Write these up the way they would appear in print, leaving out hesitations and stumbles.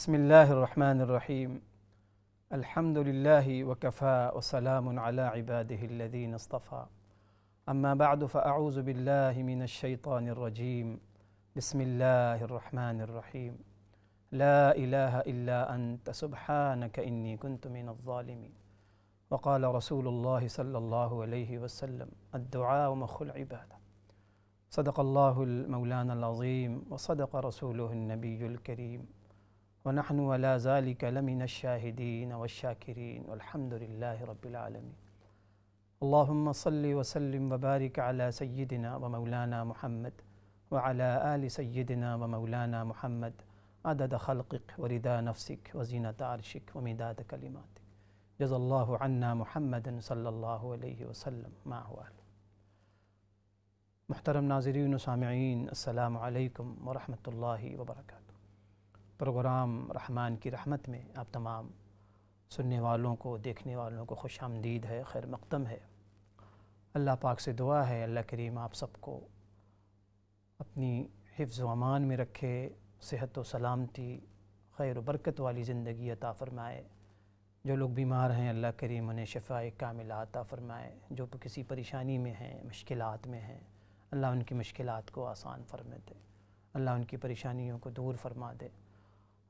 بسم الله الرحمن الرحيم. الحمد لله وكفى وسلام على عباده الذين اصطفى. أما بعد فأعوذ بالله من الشيطان الرجيم. بسم الله الرحمن الرحيم. لا إله إلا أنت سبحانك إني كنت من الظالمين. وقال رسول الله صلى الله عليه وسلم الدعاء مخ العبادة. صدق الله المولانا العظيم وصدق رسوله النبي الكريم ونحن على ذلك لمن الشاهدين والشاكرين والحمد لله رب العالمين. اللهم صل وسلم وبارك على سيدنا ومولانا محمد وعلى آل سيدنا ومولانا محمد عدد خلقك ورضا نفسك وزينة عرشك ومداد كلماتك. جزا الله عنا محمد صلی اللہ علیہ وسلم ما هو أهله. محترم ناظرین و سامعین، السلام علیکم ورحمۃ اللہ وبرکاتہ۔ پروگرام رحمان کی رحمت میں آپ تمام سننے والوں کو، دیکھنے والوں کو خوش آمدید ہے، خیر مقدم ہے۔ اللہ پاک سے دعا ہے اللہ کریم آپ سب کو اپنی حفظ و امان میں رکھے، صحت و سلامتی، خیر و برکت والی زندگی عطا فرمائے۔ جو لوگ بیمار ہیں اللہ کریم انہیں شفاء کاملہ عطا فرمائے۔ جو کسی پریشانی میں ہیں، مشکلات میں ہیں، اللہ ان کی مشکلات کو آسان فرما دے، اللہ ان کی پریشانیوں کو دور فرما دے۔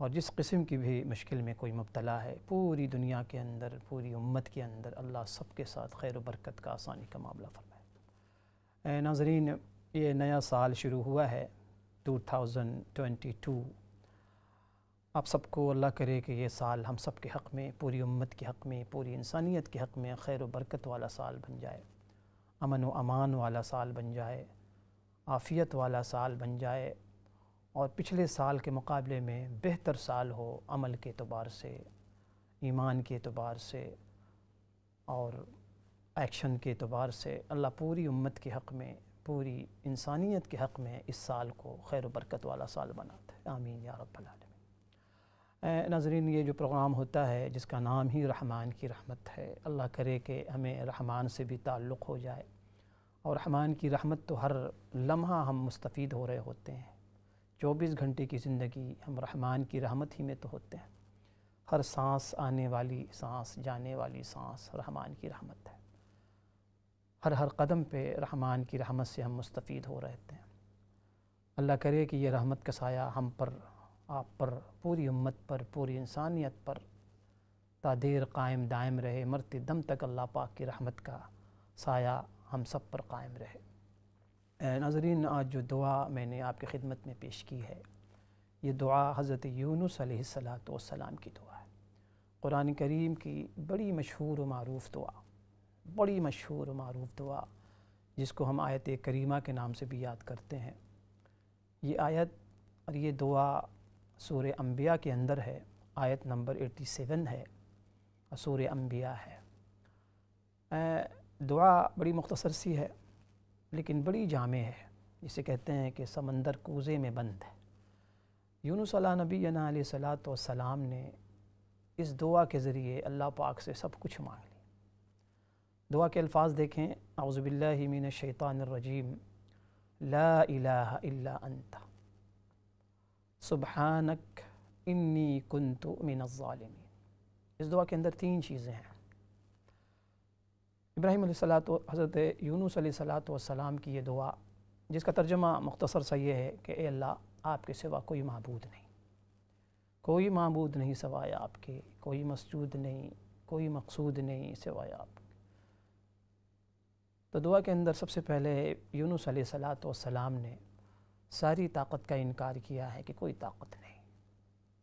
اور جس قسم کی بھی مشکل میں کوئی مبتلا ہے، پوری دنیا کے اندر، پوری امت کے اندر اللہ سب کے ساتھ خیر و برکت کا، آسانی کا معاملہ فرمائے۔ ناظرین، یہ نیا سال شروع ہوا ہے 2022۔ آپ سب کو اللہ کرے کہ یہ سال ہم سب کے حق میں، پوری امت کے حق میں، پوری انسانیت کے حق میں خیر و برکت والا سال بن جائے، امن و امان والا سال بن جائے، عافیت والا سال بن جائے، اور پچھلے سال کے مقابلے میں بہتر سال ہو، عمل کے اعتبار سے، ایمان کے اعتبار سے اور ایکشن کے اعتبار سے۔ اللہ پوری امت کے حق میں، پوری انسانیت کے حق میں اس سال کو خیر و برکت والا سال بناتا ہے، آمین یا رب العالمین۔ ناظرین، یہ جو پروگرام ہوتا ہے جس کا نام ہی رحمان کی رحمت ہے، اللہ کرے کہ ہمیں رحمان سے بھی تعلق ہو جائے، اور رحمان کی رحمت تو ہر لمحہ ہم مستفید ہو رہے ہوتے ہیں۔ 24 گھنٹے کی زندگی ہم رحمان کی رحمت ہی میں تو ہوتے ہیں۔ ہر سانس، آنے والی سانس، جانے والی سانس رحمان کی رحمت ہے۔ ہر قدم پہ رحمان کی رحمت سے ہم مستفید ہو رہتے ہیں۔ اللہ کرے کہ یہ رحمت کا سایہ ہم پر، آپ پر، پوری امت پر، پوری انسانیت پر تا دیر قائم دائم رہے، مرتے دم تک اللہ پاک کی رحمت کا سایہ ہم سب پر قائم رہے۔ ناظرین، آج جو دعا میں نے آپ کی خدمت میں پیش کی ہے، یہ دعا حضرت یونس علیہ السلام کی دعا ہے۔ قرآن کریم کی بڑی مشہور و معروف دعا، بڑی مشہور و معروف دعا، جس کو ہم آیت کریمہ کے نام سے بھی یاد کرتے ہیں۔ یہ آیت اور یہ دعا سورہ انبیاء کے اندر ہے، آیت نمبر 87 ہے، اور سورہ انبیاء ہے۔ دعا بڑی مختصر سی ہے لیکن بڑی جامع ہے، جسے کہتے ہیں کہ سمندر کوزے میں بند ہے۔ یونس علیہ نبینا علیہ السلام نے اس دعا کے ذریعے اللہ پاک سے سب کچھ مانگ لی۔ دعا کے الفاظ دیکھیں، اعوذ باللہ من الشیطان الرجیم، لا الہ الا انت سبحانک انی کنت من الظالمین۔ اس دعا کے اندر 3 چیزیں ہیں۔ ابراہیم علیہ حضرت یونس علیہ السلام کی یہ دعا، جس کا ترجمہ مختصر سا یہ ہے کہ اے اللہ، آپ کے سوا کوئی معبود نہیں، کوئی معبود نہیں سوائے آپ کے، کوئی مسجود نہیں، کوئی مقصود نہیں سوائے آپ کے۔ تو دعا کے اندر سب سے پہلے یونس علیہ السلام نے ساری طاقت کا انکار کیا ہے کہ کوئی طاقت نہیں،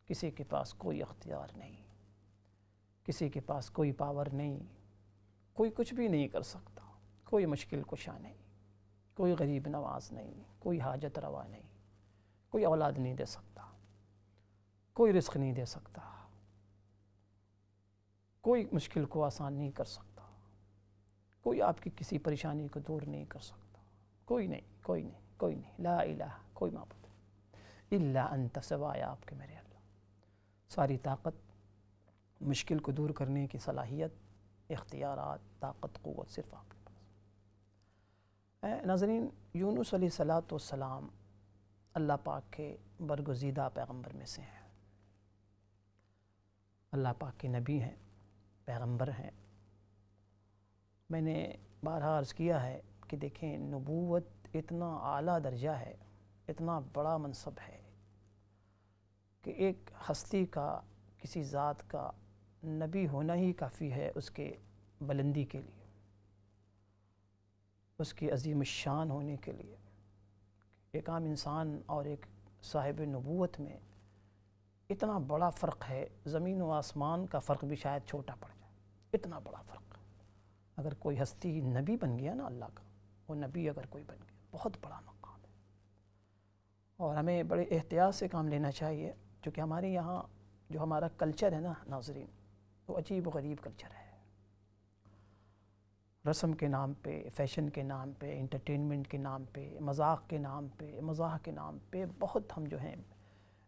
کسی کے پاس کوئی اختیار نہیں، کسی کے پاس کوئی پاور نہیں، کوئی کچھ بھی نہیں کر سکتا، کوئی مشکل کشا نہیں، کوئی غریب نواز نہیں، کوئی حاجت روا نہیں، کوئی اولاد نہیں دے سکتا، کوئی رزق نہیں دے سکتا، کوئی مشکل کو آسان نہیں کر سکتا، کوئی آپ کی کسی پریشانی کو دور نہیں کر سکتا، کوئی نہیں، کوئی نہیں، کوئی نہیں، لا الہ، کوئی معبود الا انت، سوائے آپ کے میرے اللہ۔ ساری طاقت، مشکل کو دور کرنے کی صلاحیت، اختیارات، طاقت، قوت صرف آپ کے پاس۔ ناظرین، یونس علیہ السلام اللہ پاک کے برگزیدہ پیغمبر میں سے ہیں۔ اللہ پاک کے نبی ہیں، پیغمبر ہیں۔ میں نے بارہا عرض کیا ہے کہ دیکھیں، نبوت اتنا اعلیٰ درجہ ہے، اتنا بڑا منصب ہے کہ ایک ہستی کا، کسی ذات کا نبی ہونا ہی کافی ہے اس کے بلندی کے لیے، اس کی عظیم الشان ہونے کے لیے۔ ایک عام انسان اور ایک صاحب نبوت میں اتنا بڑا فرق ہے، زمین و آسمان کا فرق بھی شاید چھوٹا پڑ جائے، اتنا بڑا فرق۔ اگر کوئی ہستی نبی بن گیا نا اللہ کا، وہ نبی اگر کوئی بن گیا، بہت بڑا مقام ہے، اور ہمیں بڑے احتیاط سے کام لینا چاہیے، کیونکہ ہمارے یہاں جو ہمارا کلچر ہے نا ناظرین، وہ عجیب و غریب کلچر ہے۔ رسم کے نام پہ، فیشن کے نام پہ، انٹرٹینمنٹ کے نام پہ، مذاق کے نام پہ، مزاح کے نام پہ بہت ہم جو ہیں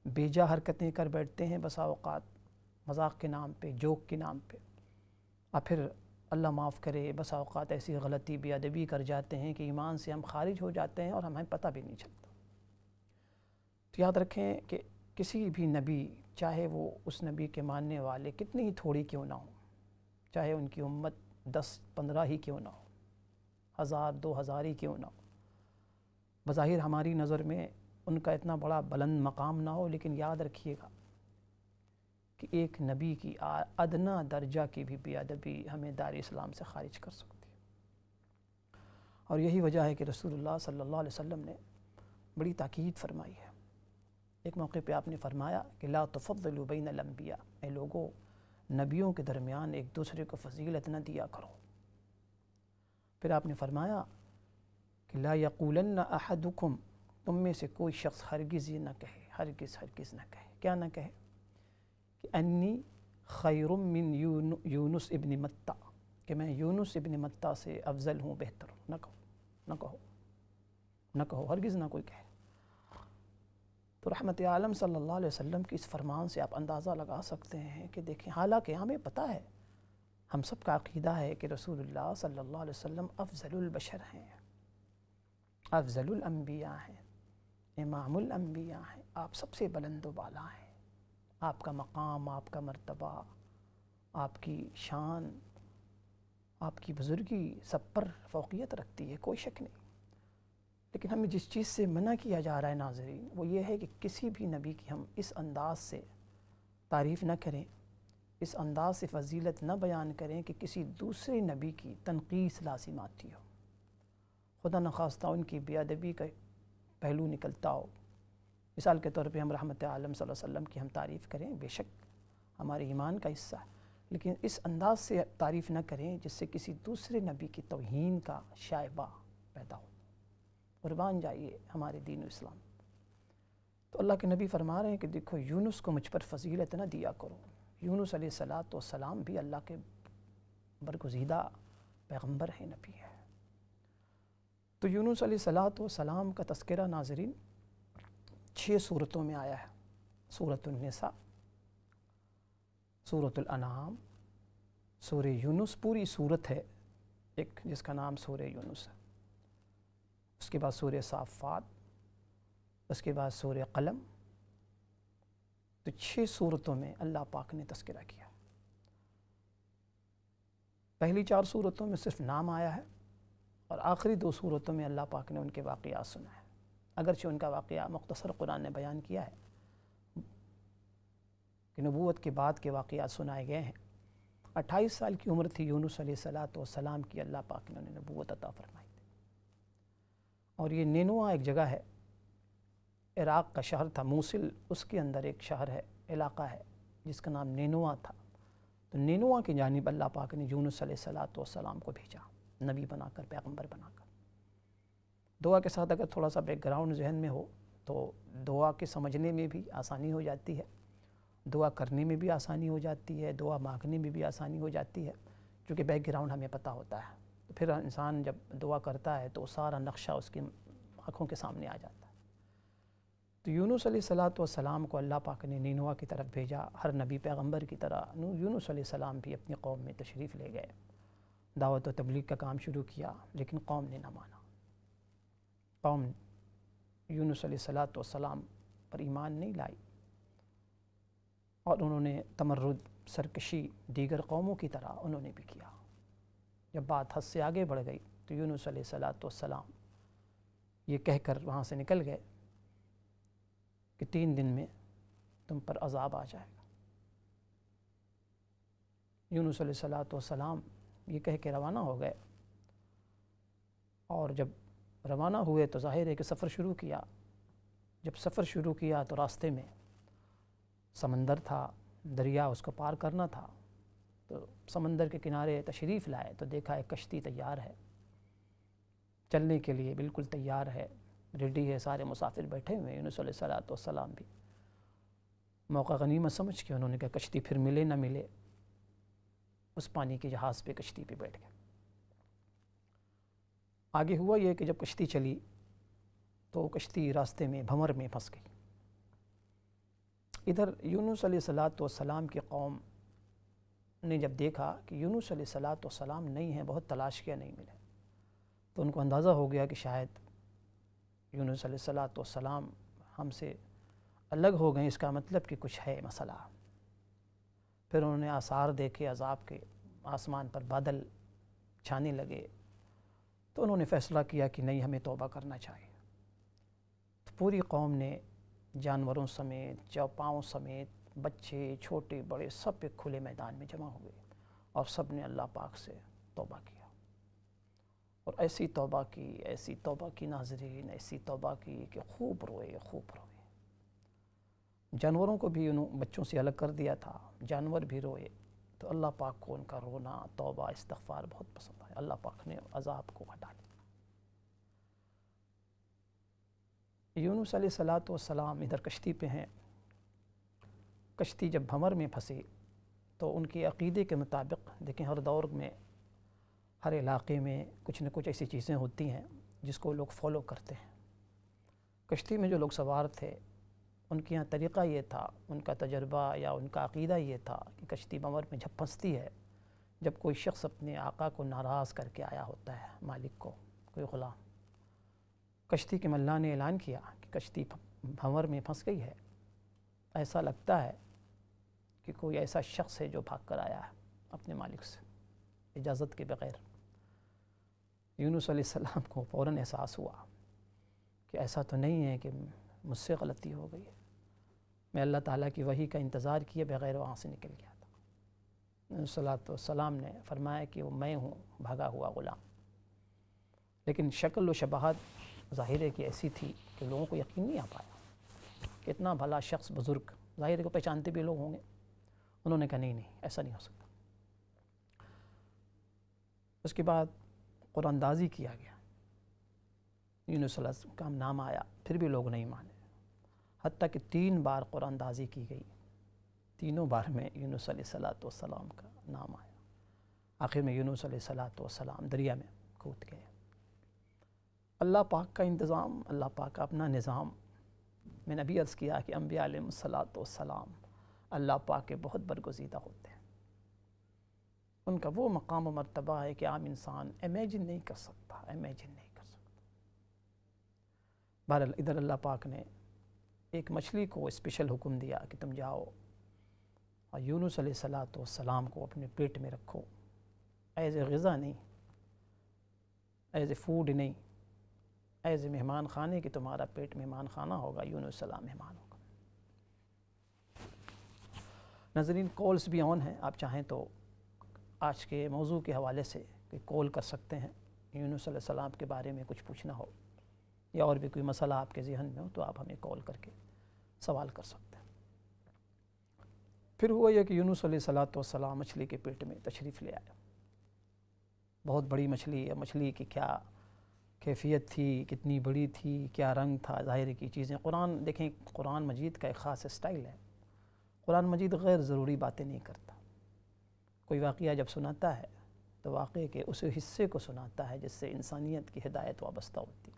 بیجا حرکتیں کر بیٹھتے ہیں بسا اوقات، مذاق کے نام پہ، جوک کے نام پہ، اور پھر اللہ معاف کرے بسا اوقات ایسی غلطی بے ادبی کر جاتے ہیں کہ ایمان سے ہم خارج ہو جاتے ہیں اور ہمیں پتہ بھی نہیں چلتا۔ تو یاد رکھیں کہ کسی بھی نبی، چاہے وہ اس نبی کے ماننے والے کتنی ہی تھوڑی کیوں نہ ہوں، چاہے ان کی امت 10-15 ہی کیوں نہ ہو، 1000-2000 ہی کیوں نہ ہو، بظاہر ہماری نظر میں ان کا اتنا بڑا بلند مقام نہ ہو، لیکن یاد رکھیے گا کہ ایک نبی کی ادنا درجہ کی بھی بے ادبی ہمیں دار اسلام سے خارج کر سکتی ہے۔ اور یہی وجہ ہے کہ رسول اللہ صلی اللہ علیہ وسلم نے بڑی تاکید فرمائی ہے۔ ایک موقع پہ آپ نے فرمایا کہ لا تفضلوا بین الانبیاء، اے لوگوں، نبیوں کے درمیان ایک دوسرے کو فضیلت نہ دیا کرو۔ پھر آپ نے فرمایا کہ لا یقولن احدکم، تم میں سے کوئی شخص ہرگز یہ نہ کہے، ہرگز نہ کہے، کیا نہ کہے؟ کہ انی خیر من یونس ابن متہ، کہ میں یونس ابن متہ سے افضل ہوں، بہتر ہوں۔ نہ کہو، ہرگز نہ کوئی کہے۔ تو رحمت عالم صلی اللہ علیہ وسلم کی اس فرمان سے آپ اندازہ لگا سکتے ہیں کہ دیکھیں، حالانکہ ہمیں پتہ ہے، ہم سب کا عقیدہ ہے کہ رسول اللہ صلی اللہ علیہ وسلم افضل البشر ہیں، افضل الانبیاء ہیں، امام الانبیاء ہیں، آپ سب سے بلند و بالا ہیں، آپ کا مقام، آپ کا مرتبہ، آپ کی شان، آپ کی بزرگی سب پر فوقیت رکھتی ہے، کوئی شک نہیں۔ لیکن ہمیں جس چیز سے منع کیا جا رہا ہے ناظرین، وہ یہ ہے کہ کسی بھی نبی کی ہم اس انداز سے تعریف نہ کریں، اس انداز سے فضیلت نہ بیان کریں کہ کسی دوسرے نبی کی تنقیص لازم آتی ہو، خدا نخواستہ ان کی بے ادبی کا پہلو نکلتا ہو۔ مثال کے طور پہ ہم رحمت عالم صلی اللہ علیہ وسلم کی ہم تعریف کریں، بے شک ہمارے ایمان کا حصہ ہے، لیکن اس انداز سے تعریف نہ کریں جس سے کسی دوسرے نبی کی توہین کا شائبہ پیدا ہو۔ قربان جائیے ہمارے دین و اسلام۔ تو اللہ کے نبی فرما رہے ہیں کہ دیکھو، یونس کو مجھ پر فضیلت نہ دیا کرو۔ یونس علیہ السلام بھی اللہ کے برگزیدہ پیغمبر ہیں، نبی ہے۔ تو یونس علیہ السلام کا تذکرہ ناظرین 6 صورتوں میں آیا ہے۔ سورۃ النساء، سورۃ الانعام، سورہ یونس، پوری سورت ہے ایک جس کا نام سورہ یونس ہے۔ اس کے بعد سورہ صافات، اس کے بعد سورہ قلم۔ تو 6 صورتوں میں اللہ پاک نے تذکرہ کیا۔ پہلی 4 صورتوں میں صرف نام آیا ہے، اور آخری 2 صورتوں میں اللہ پاک نے ان کے واقعات سنا ہے، اگرچہ ان کا واقعہ مختصر قرآن نے بیان کیا ہے کہ نبوت کے بعد کے واقعات سنائے گئے ہیں۔ 28 سال کی عمر تھی یونس علیہ السلام کی، اللہ پاک نے انہیں نبوت عطا فرمائی تھی۔ اور یہ نینوا ایک جگہ ہے، عراق کا شہر تھا موصل، اس کے اندر ایک شہر ہے، علاقہ ہے جس کا نام نینوا تھا۔ تو نینوا کی جانب اللہ پاک نے یونس علیہ السلام کو بھیجا، نبی بنا کر، پیغمبر بنا کر۔ دعا کے ساتھ اگر تھوڑا سا بیک گراؤنڈ ذہن میں ہو تو دعا کے سمجھنے میں بھی آسانی ہو جاتی ہے، دعا کرنے میں بھی آسانی ہو جاتی ہے، دعا مانگنے میں بھی آسانی ہو جاتی ہے، کیونکہ بیک گراؤنڈ ہمیں پتہ ہوتا ہے۔ تو پھر انسان جب دعا کرتا ہے تو سارا نقشہ اس کی آنکھوں کے سامنے آ جاتا ہے۔ تو یونس علیہ السلام کو اللہ پاک نے نینوا کی طرف بھیجا۔ ہر نبی پیغمبر کی طرح یونس علیہ السلام بھی اپنی قوم میں تشریف لے گئے، دعوت و تبلیغ کا کام شروع کیا، لیکن قوم نے نہ مانا۔ قوم یونس علیہ السلام پر ایمان نہیں لائی۔ اور انہوں نے تمرد، سرکشی دیگر قوموں کی طرح انہوں نے بھی کیا۔ جب بات حد سے آگے بڑھ گئی تو یونس علیہ السلام یہ کہہ کر وہاں سے نکل گئے کہ 3 دن میں تم پر عذاب آ جائے گا۔ یونس علیہ السلام یہ کہہ کے روانہ ہو گئے، اور جب روانہ ہوئے تو ظاہر ہے کہ سفر شروع کیا۔ جب سفر شروع کیا تو راستے میں سمندر تھا، دریا اس کو پار کرنا تھا، تو سمندر کے کنارے تشریف لائے تو دیکھا ایک کشتی تیار ہے، چلنے کے لیے بالکل تیار ہے، ریڈی ہے، سارے مسافر بیٹھے ہوئے ہیں۔ یونس علیہ السلام بھی موقع غنیمت سمجھ کے انہوں نے کہا کشتی پھر ملے نہ ملے، اس پانی کے جہاز پہ کشتی پہ بیٹھ گئے۔ آگے ہوا یہ کہ جب کشتی چلی تو کشتی راستے میں بھنور میں پھنس گئی۔ ادھر یونس علیہ السلام کی قوم نے جب دیکھا کہ یونس علیہ السلام نہیں ہیں، بہت تلاش کیا نہیں ملے، تو ان کو اندازہ ہو گیا کہ شاید یونس علیہ السلام ہم سے الگ ہو گئے، اس کا مطلب کہ کچھ ہے مسئلہ۔ پھر انہوں نے آثار دیکھے عذاب کے، آسمان پر بادل چھانے لگے، تو انہوں نے فیصلہ کیا کہ نہیں، ہمیں توبہ کرنا چاہیے۔ تو پوری قوم نے جانوروں سمیت، چوپاؤں سمیت، بچے چھوٹے بڑے سب ایک کھلے میدان میں جمع ہوئے، اور سب نے اللہ پاک سے توبہ کیا، اور ایسی توبہ کی ناظرین، ایسی توبہ کی کہ خوب روئے۔ جانوروں کو بھی انہوں بچوں سے الگ کر دیا تھا، جانور بھی روئے، تو اللہ پاک کو ان کا رونا، توبہ، استغفار بہت پسند آیا۔ اللہ پاک نے عذاب کو ہٹا دیا۔ یونس علیہ السلام ادھر کشتی پہ ہیں۔ کشتی جب بھنور میں پھنسی تو ان کے عقیدے کے مطابق، دیکھیں ہر دور میں، ہر علاقے میں کچھ نہ کچھ ایسی چیزیں ہوتی ہیں جس کو لوگ فالو کرتے ہیں۔ کشتی میں جو لوگ سوار تھے ان کے یہاں طریقہ یہ تھا، ان کا تجربہ یا ان کا عقیدہ یہ تھا کہ کشتی بھنور میں جب پھنستی ہے، جب کوئی شخص اپنے آقا کو ناراض کر کے آیا ہوتا ہے، مالک کو، کوئی غلام، کشتی کے ملا نے اعلان کیا کہ کشتی بھنور میں پھنس گئی ہے، ایسا لگتا ہے کہ کوئی ایسا شخص ہے جو بھاگ کر آیا ہے اپنے مالک سے اجازت کے بغیر۔ یونس علیہ السلام کو فوراً احساس ہوا کہ ایسا تو نہیں ہے کہ مجھ سے غلطی ہو گئی ہے، میں اللہ تعالیٰ کی وحی کا انتظار کیے بغیر وہاں سے نکل گیا تھا۔ یونس علیہ السلام نے فرمایا کہ وہ میں ہوں، بھاگا ہوا غلام، لیکن شکل و شباہت ظاہر ہے کہ ایسی تھی کہ لوگوں کو یقین نہیں آ پایا کہ اتنا بھلا شخص، بزرگ، ظاہر ہے کہ پہچانتے بھی لوگ ہوں گے۔ انہوں نے کہا نہیں، ایسا نہیں ہو سکتا۔ اس کے بعد قرآن اندازی کیا گیا، یونس علیہ السلام کا نام آیا، پھر بھی لوگ نہیں مانے، حتیٰ کہ 3 بار قرآن اندازی کی گئی، تینوں بار میں یونس علیہ السلام کا نام آیا۔ آخر میں یونس علیہ السلام دریا میں کود گئے۔ اللہ پاک کا انتظام، اللہ پاک کا اپنا نظام۔ میں نے ابھی عرض کیا کہ انبیاء علیہ السلام اللہ پاک کے بہت برگزیدہ ہوتے ہیں، ان کا وہ مقام و مرتبہ ہے کہ عام انسان امیجن نہیں کر سکتا۔ بہرحال ادھر اللہ پاک نے ایک مچھلی کو اسپیشل حکم دیا کہ تم جاؤ اور یونس علیہ السلام کو اپنے پیٹ میں رکھو، ایز اے غذا نہیں، ایز اے فوڈ نہیں، ایز اے مہمان خانے کہ تمہارا پیٹ مہمان خانہ ہوگا، یونس علیہ السلام مہمان ہوگا۔ ناظرین، کالز بھی آن ہیں، آپ چاہیں تو آج کے موضوع کے حوالے سے کوئی کال کر سکتے ہیں، یونس علیہ السلام کے بارے میں کچھ پوچھنا ہو یا اور بھی کوئی مسئلہ آپ کے ذہن میں ہو تو آپ ہمیں کال کر کے سوال کر سکتے ہیں۔ پھر ہوا یہ کہ یونس علیہ السلام مچھلی کے پیٹ میں تشریف لے آیا۔ بہت بڑی مچھلی ہے، مچھلی کی کیا کیفیت تھی، کتنی بڑی تھی، کیا رنگ تھا، ظاہر کی چیزیں۔ قرآن دیکھیں، قرآن مجید کا ایک خاص اسٹائل ہے، قرآن مجید غیر ضروری باتیں نہیں کرتا۔ کوئی واقعہ جب سناتا ہے تو واقعے کے اس حصے کو سناتا ہے جس سے انسانیت کی ہدایت وابستہ ہوتی ہے،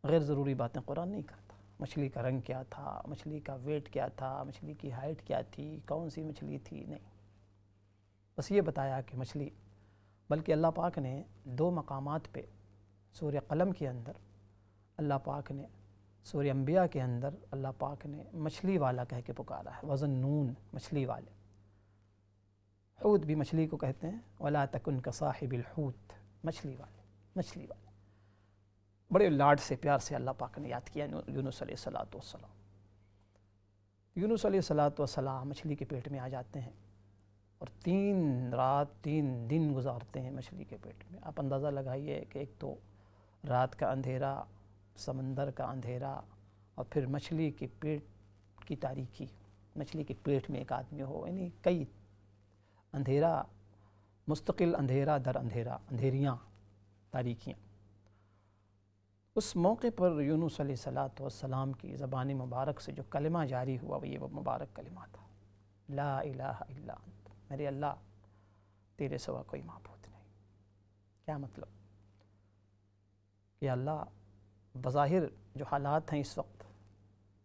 غیر ضروری باتیں قرآن نہیں کرتا۔ مچھلی کا رنگ کیا تھا، مچھلی کا ویٹ کیا تھا، مچھلی کی ہائٹ کیا تھی، کون سی مچھلی تھی، نہیں، بس یہ بتایا کہ مچھلی۔ بلکہ اللہ پاک نے 2 مقامات پہ سورہ قلم کے اندر اللہ پاک نے سورہ انبیاء کے اندر اللہ پاک نے مچھلی والا کہہ کے پکارا ہے، وزن نون، مچھلی والے. حوت بھی مچھلی کو کہتے ہیں، وَلَا تَكُنْ كَصَاحِبِ الْحُوتِ، مچھلی والے، مچھلی والے. بڑے لاڈ سے پیار سے اللہ پاک نے یاد کیا یونس علیہ السلام. یونس علیہ السلام مچھلی کے پیٹ میں آ جاتے ہیں اور 3 رات 3 دن گزارتے ہیں مچھلی کے پیٹ میں. آپ اندازہ لگائیے کہ ایک تو رات کا اندھیرا، سمندر کا اندھیرا، اور پھر مچھلی کے پیٹ کی تاریکی. مچھلی کے پیٹ میں ایک آدمی ہو، یعنی کئی اندھیرا، مستقل اندھیرا در اندھیرا، اندھیریاں، تاریکیاں. اس موقع پر یونس علیہ السلام کی زبان مبارک سے جو کلمہ جاری ہوا وہ مبارک کلمہ تھا، لا الہ الا انت، میرے اللہ تیرے سوا کوئی معبود نہیں. کیا مطلب؟ کہ اللہ بظاہر جو حالات ہیں اس وقت،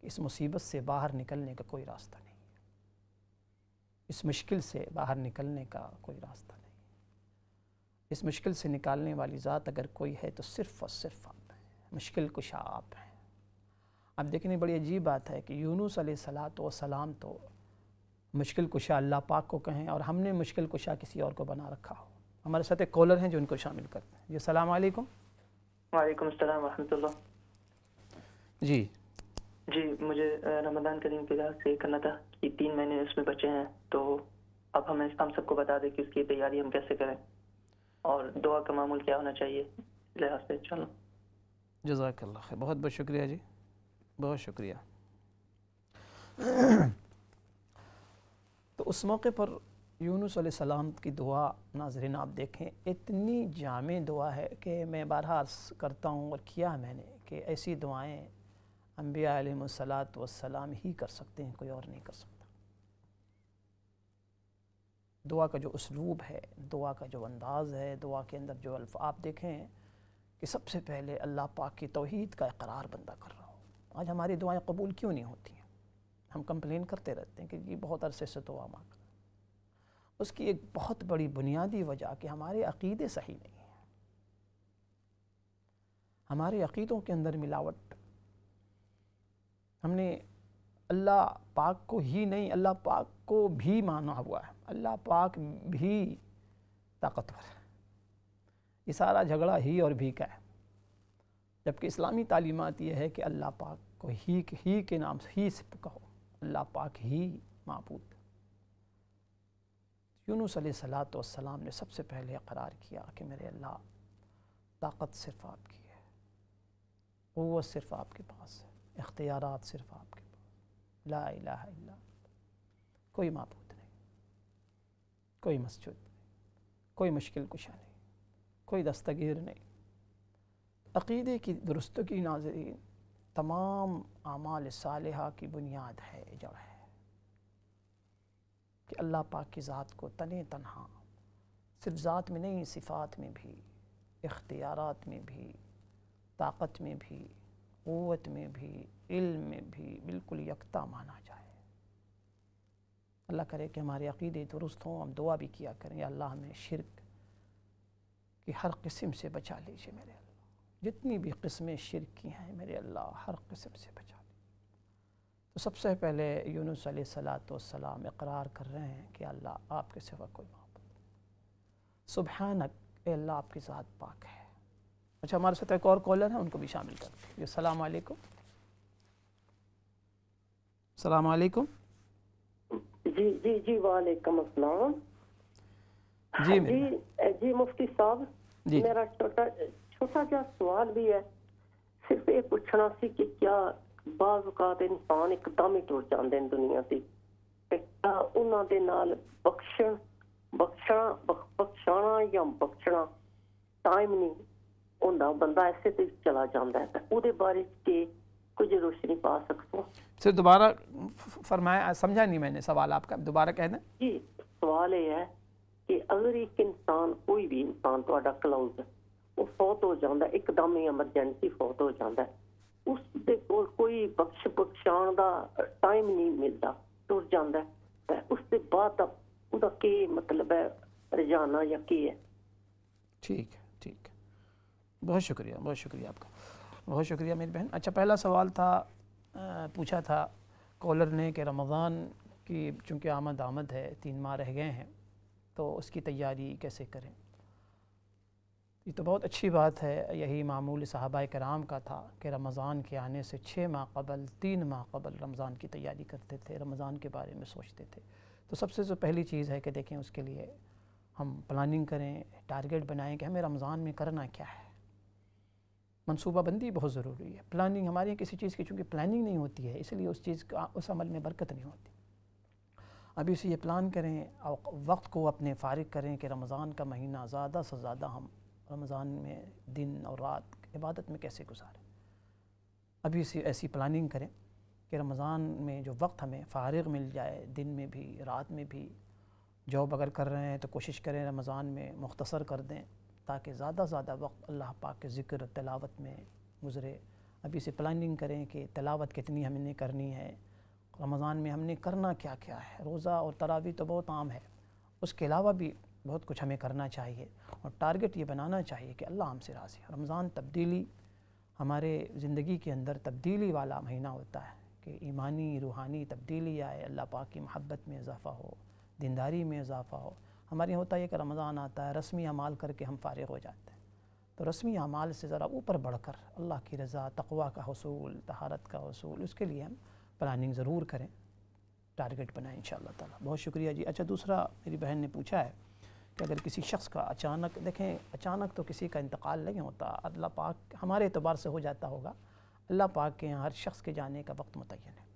اس مصیبت سے باہر نکلنے کا کوئی راستہ نہیں، اس مشکل سے باہر نکلنے کا کوئی راستہ نہیں. اس مشکل سے نکالنے والی ذات اگر کوئی ہے تو صرف اور صرف آپ ہیں، مشکل کشا آپ ہیں. اب دیکھنے بڑی عجیب بات ہے کہ یونس علیہ السلام تو مشکل کشا اللہ پاک کو کہیں اور ہم نے مشکل کشا کسی اور کو بنا رکھا ہو. ہمارے ساتھ ایک کالر ہیں جو ان کو شامل کرتے ہیں. جی السلام علیکم. وعلیکم السلام ورحمۃ اللہ. جی مجھے رمضان کریم کے لحاظ سے کرنا تھا کہ 3 مہینے اس میں بچے ہیں، تو اب ہم سب کو بتا دیں کہ اس کی تیاری ہم کیسے کریں اور دعا کا معمول کیا ہونا چاہیے لحاظ سے. چلو جزاک اللہ خیر، بہت بہت شکریہ جی، بہت شکریہ. تو اس موقع پر یونس علیہ السلام کی دعا ناظرین آپ دیکھیں، اتنی جامع دعا ہے کہ میں بارہا عرض کرتا ہوں اور کیا میں نے کہ ایسی دعائیں انبیاء علیہ السلام ہی کر سکتے ہیں، کوئی اور نہیں کر سکتا. دعا کا جو اسلوب ہے، دعا کا جو انداز ہے، دعا کے اندر جو آپ دیکھیں کہ سب سے پہلے اللہ پاک کی توحید کا اقرار بندہ کر رہا ہو. آج ہماری دعائیں قبول کیوں نہیں ہوتی ہیں؟ ہم کمپلین کرتے رہتے ہیں کہ یہ بہت عرصے سے دعا مانگ. اس کی ایک بہت بڑی بنیادی وجہ کہ ہمارے عقیدے صحیح نہیں ہیں، ہمارے عقیدوں کے اندر ملاوٹ. ہم نے اللہ پاک کو ہی نہیں، اللہ پاک کو بھی مانا ہوا ہے، اللہ پاک بھی طاقتور ہے. یہ سارا جھگڑا ہی اور بھی کا ہے، جبکہ اسلامی تعلیمات یہ ہے کہ اللہ پاک کو ہی کے نام سے ہی سے کہو، اللہ پاک ہی معبود. یونس علیہ السلام نے سب سے پہلے اقرار کیا کہ میرے اللہ طاقت صرف آپ کی ہے، قوت صرف آپ کے پاس ہے، اختیارات صرف آپ کے پاس، لا الہ الا انت، کوئی معبود نہیں، کوئی مسجد نہیں، کوئی مشکل کشا نہیں، کوئی دستگیر نہیں. عقیدے کی درستگی ناظرین تمام اعمال صالحہ کی بنیاد ہے، جڑ ہے، کہ اللہ پاک کی ذات کو تنے تنہا، صرف ذات میں نہیں، صفات میں بھی، اختیارات میں بھی، طاقت میں بھی، قوت میں بھی، علم میں بھی بالکل یکتا مانا جائے. اللہ کرے کہ ہمارے عقیدے درست ہوں، ہم دعا بھی کیا کریں، یا اللہ ہمیں شرک کی ہر قسم سے بچا لیجیے میرے اللہ. جتنی بھی قسمیں شرک کی ہیں میرے اللہ ہر قسم سے بچا لیجیے. تو سب سے پہلے یونس علیہ السلام اقرار کر رہے ہیں کہ اللہ آپ کے سوا کوئی معبود نہیں، سبحانک، اے اللہ آپ کی ذات پاک ہے. اچھا ہمارے ساتھ ایک اور کالر ہیں، ان کو بھی شامل کرتے ہیں. السلام علیکم. السلام علیکم. جی وعلیکم السلام. جی مفتی صاحب، میرا چھوٹا جا سوال بھی ہے. صرف یہ پوچھنا سی کہ کیا بعض اوقات انسان ایک دم ہی ٹر جاندے ہیں دنیا سے، کیا انہاں دے نال بخشانا یا بخشنا ٹائم نہیں ہوندا، بندہ ایسے تے چلا جاندا ہے، او دے بارے کہ کچھ روشنی پا سکتے؟ پھر دوبارہ فرمایا، سمجھا نہیں میں نے سوال آپ کا، دوبارہ کہہ دیں. جی سوال یہ ہے کہ اگر ایک انسان، کوئی بھی انسان تہاڈا کلوز وہ فوت ہو جاتا ہے، ایک دم ہی ایمرجنسی فوت ہو جاتا ہے، اس دے کول کوئی بخشان دا ٹائم نہیں ملتا، ٹر جاتا ہے، اس دے بعد او دا کی مطلب ہے رجانا یا کی ہے؟ ٹھیک ہے، ٹھیک ہے، بہت شکریہ، بہت شکریہ آپ کا. بہت شکریہ میری بہن. اچھا پہلا سوال تھا پوچھا تھا کالر نے کہ رمضان کی چونکہ آمد ہے 3 ماہ رہ گئے ہیں تو اس کی تیاری کیسے کریں. یہ تو بہت اچھی بات ہے. یہی معمول صحابہ کرام کا تھا کہ رمضان کے آنے سے 6 ماہ قبل 3 ماہ قبل رمضان کی تیاری کرتے تھے, رمضان کے بارے میں سوچتے تھے. تو سب سے جو پہلی چیز ہے کہ دیکھیں اس کے لیے ہم پلاننگ کریں, ٹارگیٹ بنائیں کہ ہمیں رمضان میں کرنا کیا ہے. منصوبہ بندی بہت ضروری ہے. پلاننگ ہماری کسی چیز کی چونکہ پلاننگ نہیں ہوتی ہے اس لیے اس چیز کا اس عمل میں برکت نہیں ہوتی. ابھی سے یہ پلان کریں اور وقت کو اپنے فارغ کریں کہ رمضان کا مہینہ زیادہ سے زیادہ ہم رمضان میں دن اور رات عبادت میں کیسے گزاریں. ابھی سے ایسی پلاننگ کریں کہ رمضان میں جو وقت ہمیں فارغ مل جائے, دن میں بھی رات میں بھی, جاب اگر کر رہے ہیں تو کوشش کریں رمضان میں مختصر کر دیں تاکہ زیادہ زیادہ وقت اللہ پاک کے ذکر تلاوت میں گزرے. ابھی سے پلاننگ کریں کہ تلاوت کتنی ہم نے کرنی ہے, رمضان میں ہم نے کرنا کیا کیا ہے. روزہ اور تراویح تو بہت عام ہے, اس کے علاوہ بھی بہت کچھ ہمیں کرنا چاہیے اور ٹارگٹ یہ بنانا چاہیے کہ اللہ ہم سے راضی ہے. رمضان تبدیلی ہمارے زندگی کے اندر تبدیلی والا مہینہ ہوتا ہے کہ ایمانی روحانی تبدیلی آئے, اللہ پاک کی محبت میں اضافہ ہو, دینداری میں اضافہ ہو. ہمارے یہاں ہوتا ہے کہ رمضان آتا ہے رسمی اعمال کر کے ہم فارغ ہو جاتے ہیں, تو رسمی اعمال سے ذرا اوپر بڑھ کر اللہ کی رضا, تقویٰ کا حصول, طہارت کا حصول, اس کے لیے ہم پلاننگ ضرور کریں, ٹارگٹ بنائیں انشاءاللہ تعالیٰ. بہت شکریہ جی. اچھا دوسرا میری بہن نے پوچھا ہے کہ اگر کسی شخص کا اچانک, دیکھیں اچانک تو کسی کا انتقال نہیں ہوتا, اللہ پاک ہمارے اعتبار سے ہو جاتا ہوگا, اللہ پاک کے یہاں ہر شخص کے جانے کا وقت متعین ہے,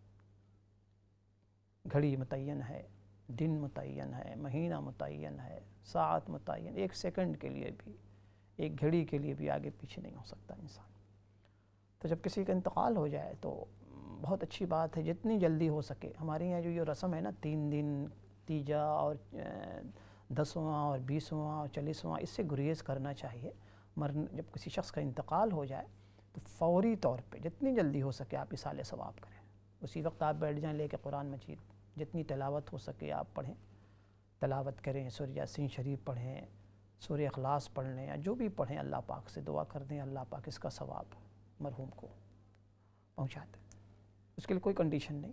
گھڑی متعین ہے, دن متعین ہے, مہینہ متعین ہے, ساعت متعین, 1 سیکنڈ کے لیے بھی, 1 گھڑی کے لیے بھی آگے پیچھے نہیں ہو سکتا انسان. تو جب کسی کا انتقال ہو جائے تو بہت اچھی بات ہے جتنی جلدی ہو سکے. ہمارے یہاں جو یہ رسم ہے نا 3 دن تیجا اور 10واں اور 20واں اور 40واں, اس سے گریز کرنا چاہیے. جب کسی شخص کا انتقال ہو جائے تو فوری طور پہ جتنی جلدی ہو سکے آپ اصالہ ثواب کریں. اسی وقت آپ بیٹھ جائیں لے کے قرآن مجید, جتنی تلاوت ہو سکے آپ پڑھیں, تلاوت کریں, سورہ یاسین شریف پڑھیں, سورہ اخلاص پڑھ لیں, یا جو بھی پڑھیں اللہ پاک سے دعا کر دیں, اللہ پاک اس کا ثواب مرحوم کو پہنچاتے. اس کے لیے کوئی کنڈیشن نہیں,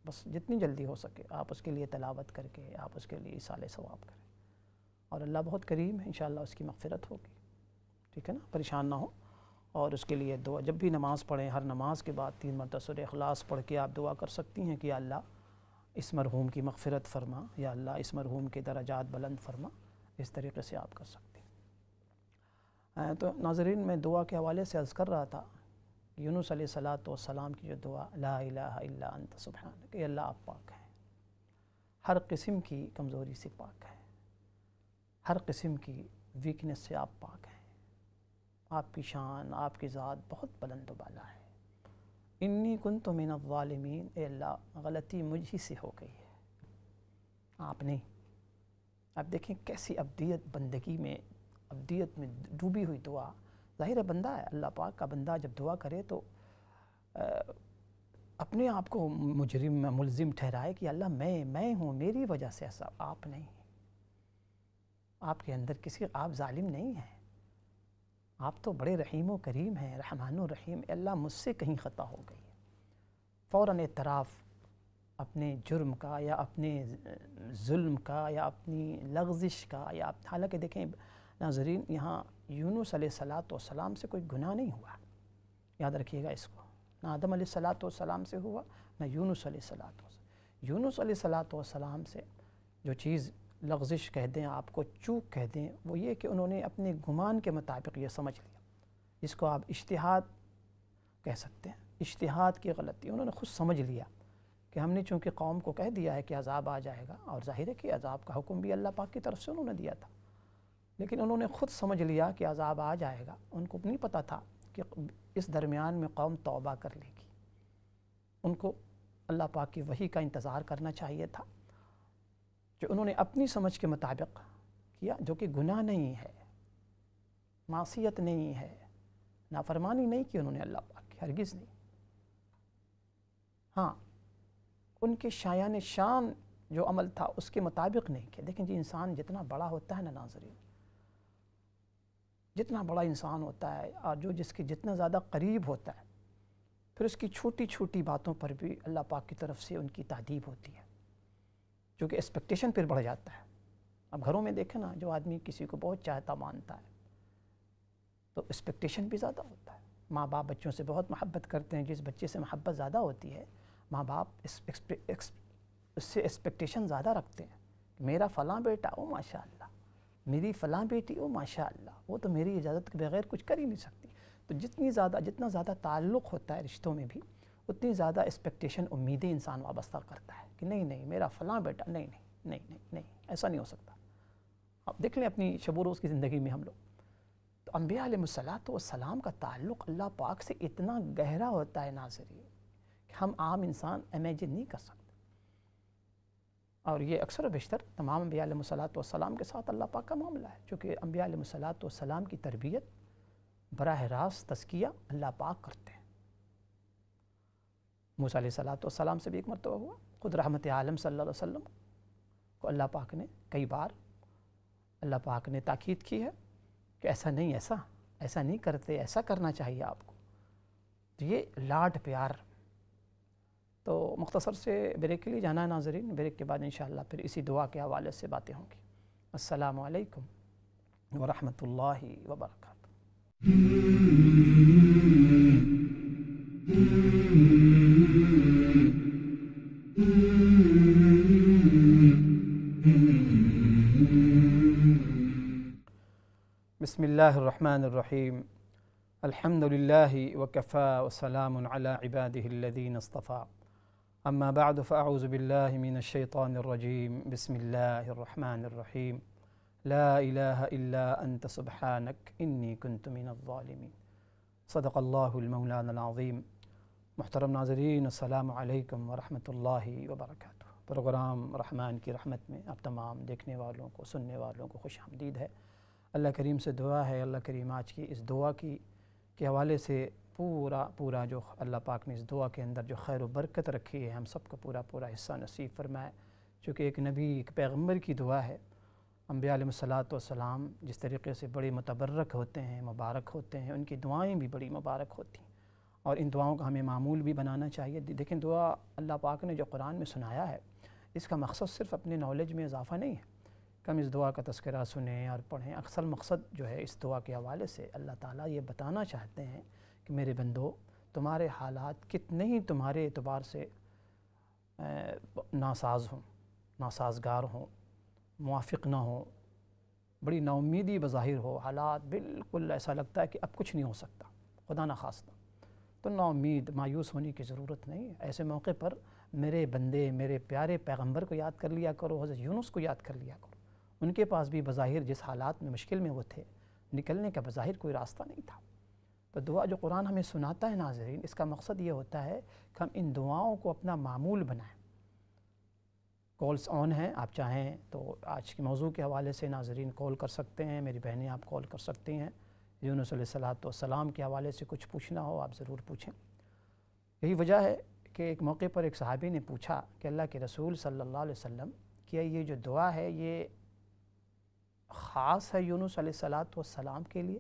بس جتنی جلدی ہو سکے آپ اس کے لیے تلاوت کر کے آپ اس کے لیے اصالہ ثواب کریں, اور اللہ بہت کریم ہے, انشاءاللہ اس کی مغفرت ہوگی. ٹھیک ہے نا, پریشان نہ ہو. اور اس کے لیے دعا جب بھی نماز پڑھیں, ہر نماز کے بعد 3 مرتبہ سورہ اخلاص پڑھ کے آپ دعا کر سکتی ہیں کہ یا اللہ اس مرحوم کی مغفرت فرما, یا اللہ اس مرحوم کے درجات بلند فرما. اس طریقے سے آپ کر سکتے ہیں. تو ناظرین میں دعا کے حوالے سے عرض کر رہا تھا یونس علیہ السلام کی جو دعا لا الہ الا انت سبحانک, کہ اللہ آپ پاک ہیں, ہر قسم کی کمزوری سے پاک ہیں, ہر قسم کی ویکنس سے آپ پاک ہیں. آپ کی شان, آپ کی ذات بہت بلند و بالا ہے. انی کنت من الظالمین, اے اللہ غلطی مجھ ہی سے ہو گئی ہے, آپ نہیں. آپ دیکھیں کیسی ابدیت بندگی میں, ابدیت میں ڈوبی ہوئی دعا. ظاہر ہے بندہ ہے, اللہ پاک کا بندہ جب دعا کرے تو اپنے آپ کو مجرم ملزم ٹھہرائے کہ اللہ میں ہوں, میری وجہ سے ایسا, آپ نہیں. آپ کے اندر کسی, آپ ظالم نہیں ہیں, آپ تو بڑے رحیم و کریم ہیں, رحمان و رحیم. اللہ مجھ سے کہیں خطا ہو گئی ہے, فوراً اعتراف اپنے جرم کا یا اپنے ظلم کا یا اپنی لغزش کا, یا حالانکہ دیکھیں ناظرین یہاں یونس علیہ السلام سے کوئی گناہ نہیں ہوا, یاد رکھیے گا اس کو. نہ آدم علیہ السلام سے ہوا, نہ یونس علیہ السلام. یونس علیہ السلام سے جو چیز لغزش کہہ دیں, آپ کو چوک کہہ دیں, وہ یہ کہ انہوں نے اپنے گمان کے مطابق یہ سمجھ لیا, جس کو آپ اجتہاد کہہ سکتے ہیں, اجتہاد کی غلطی. انہوں نے خود سمجھ لیا کہ ہم نے چونکہ قوم کو کہہ دیا ہے کہ عذاب آ جائے گا, اور ظاہر ہے کہ عذاب کا حکم بھی اللہ پاک کی طرف سے انہوں نے دیا تھا, لیکن انہوں نے خود سمجھ لیا کہ عذاب آ جائے گا. ان کو نہیں پتہ تھا کہ اس درمیان میں قوم توبہ کر لے گی. ان کو اللہ پاک کی وحی کا انتظار کرنا چاہیے تھا, جو انہوں نے اپنی سمجھ کے مطابق کیا, جو کہ گناہ نہیں ہے, معصیت نہیں ہے, نافرمانی نہیں کی انہوں نے اللہ پاک کی, ہرگز نہیں. ہاں ان کے شایان شان جو عمل تھا اس کے مطابق نہیں کیا. دیکھیں جی انسان جتنا بڑا ہوتا ہے نا ناظرین, جتنا بڑا انسان ہوتا ہے اور جس کے جتنا زیادہ قریب ہوتا ہے، پھر اس کی چھوٹی چھوٹی باتوں پر بھی اللہ پاک کی طرف سے ان کی تعدیب ہوتی ہے، چونکہ ایکسپیکٹیشن پھر بڑھ جاتا ہے۔ اب گھروں میں دیکھیں نا، جو آدمی کسی کو بہت چاہتا مانتا ہے تو ایکسپیکٹیشن بھی زیادہ ہوتا ہے۔ ماں باپ بچوں سے بہت محبت کرتے ہیں، جس بچے سے محبت زیادہ ہوتی ہے ماں باپ اس سے ایکسپیکٹیشن زیادہ رکھتے ہیں۔ میرا فلاں بیٹا او ماشاء اللہ، میری فلاں بیٹی او ماشاء اللہ، وہ تو میری اجازت کے بغیر کچھ کر ہی نہیں سکتی۔ تو جتنا زیادہ تعلق ہوتا ہے رشتوں میں بھی، اتنی زیادہ ایکسپیکٹیشن، امیدیں انسان وابستہ کرتا ہے کہ نہیں میرا فلاں بیٹا، نہیں ایسا نہیں ہو سکتا۔ اب دیکھ لیں اپنی شب و روز کی زندگی میں ہم لوگ، تو انبیاء علیہ السلام کا تعلق اللہ پاک سے اتنا گہرا ہوتا ہے ناظرین کہ ہم عام انسان امیجن نہیں کر سکتے۔ اور یہ اکثر و بیشتر تمام انبیاء علیہ السلام کے ساتھ اللہ پاک کا معاملہ ہے، چونکہ انبیاء علیہ السلام کی تربیت براہ راست تزکیہ اللہ پاک کرتے ہیں۔ موسیٰ علیہ السلام سے بھی ایک مرتبہ ہوا، خود رحمت عالم صلی اللہ علیہ وسلم کو اللہ پاک نے کئی بار اللہ پاک نے تاکید کی ہے کہ ایسا نہیں کرتے، ایسا کرنا چاہیے آپ کو۔ تو یہ لاڈ پیار۔ تو مختصر سے بریک کے لیے جانا ہے ناظرین، بریک کے بعد انشاءاللہ پھر اسی دعا کے حوالے سے باتیں ہوں گی۔ السلام علیکم ورحمۃ اللہ وبرکاتہ۔ بسم اللہ الرحمن الرحیم، الحمد للہ وکفا وسلام علی عبادہ الذین اصطفیٰ، اما بعد فاعوذ باللہ من الشیطان الرجیم، بسم اللہ الرحمن الرحیم، لا الہ الا انت سبحانک انی کنت من الظالمین، صدق اللہ المولانا العظیم۔ محترم ناظرین، السلام علیکم ورحمۃ اللہ وبرکاتہ۔ پروگرام رحمان کی رحمت میں آپ تمام دیکھنے والوں کو، سننے والوں کو خوش آمدید ہے۔ اللہ کریم سے دعا ہے، اللہ کریم آج کی اس دعا کے حوالے سے پورا جو اللہ پاک نے اس دعا کے اندر جو خیر و برکت رکھی ہے، ہم سب کو پورا حصہ نصیب فرمائے، چونکہ ایک نبی، ایک پیغمبر کی دعا ہے۔ انبیاء علیہ السلام جس طریقے سے بڑے متبرک ہوتے ہیں، مبارک ہوتے ہیں، ان کی دعائیں بھی بڑی مبارک ہوتی ہیں، اور ان دعاؤں کا ہمیں معمول بھی بنانا چاہیے۔ دیکھیں، دعا اللہ پاک نے جو قرآن میں سنایا ہے، اس کا مقصد صرف اپنے نالج میں اضافہ نہیں ہے کہ ہم اس دعا کا تذکرہ سنیں اور پڑھیں۔ اصل مقصد جو ہے اس دعا کے حوالے سے اللہ تعالیٰ یہ بتانا چاہتے ہیں کہ میرے بندو، تمہارے حالات کتنے ہی تمہارے اعتبار سے ناساز ہوں، ناسازگار ہوں، موافق نہ ہوں، بڑی نا امیدی بظاہر ہو، حالات بالکل ایسا لگتا ہے کہ اب کچھ نہیں ہو سکتا، خدا نخواستہ، تو نا امید، مایوس ہونے کی ضرورت نہیں ہے۔ ایسے موقع پر میرے بندے، میرے پیارے پیغمبر کو یاد کر لیا کرو، حضرت یونس کو یاد کر لیا کرو۔ ان کے پاس بھی بظاہر جس حالات میں مشکل میں وہ تھے، نکلنے کا بظاہر کوئی راستہ نہیں تھا۔ تو دعا جو قرآن ہمیں سناتا ہے ناظرین، اس کا مقصد یہ ہوتا ہے کہ ہم ان دعاؤں کو اپنا معمول بنائیں۔ کالز آن ہیں، آپ چاہیں تو آج کے موضوع کے حوالے سے ناظرین کال کر سکتے ہیں، میری بہنیں آپ کال کر سکتی ہیں۔ یونس علیہ السلام کے حوالے سے کچھ پوچھنا ہو آپ ضرور پوچھیں۔ یہی وجہ ہے کہ ایک موقع پر ایک صحابی نے پوچھا کہ اللہ کے رسول صلی اللہ علیہ وسلم، کیا یہ جو دعا ہے یہ خاص ہے یونس علیہ السلام کے لیے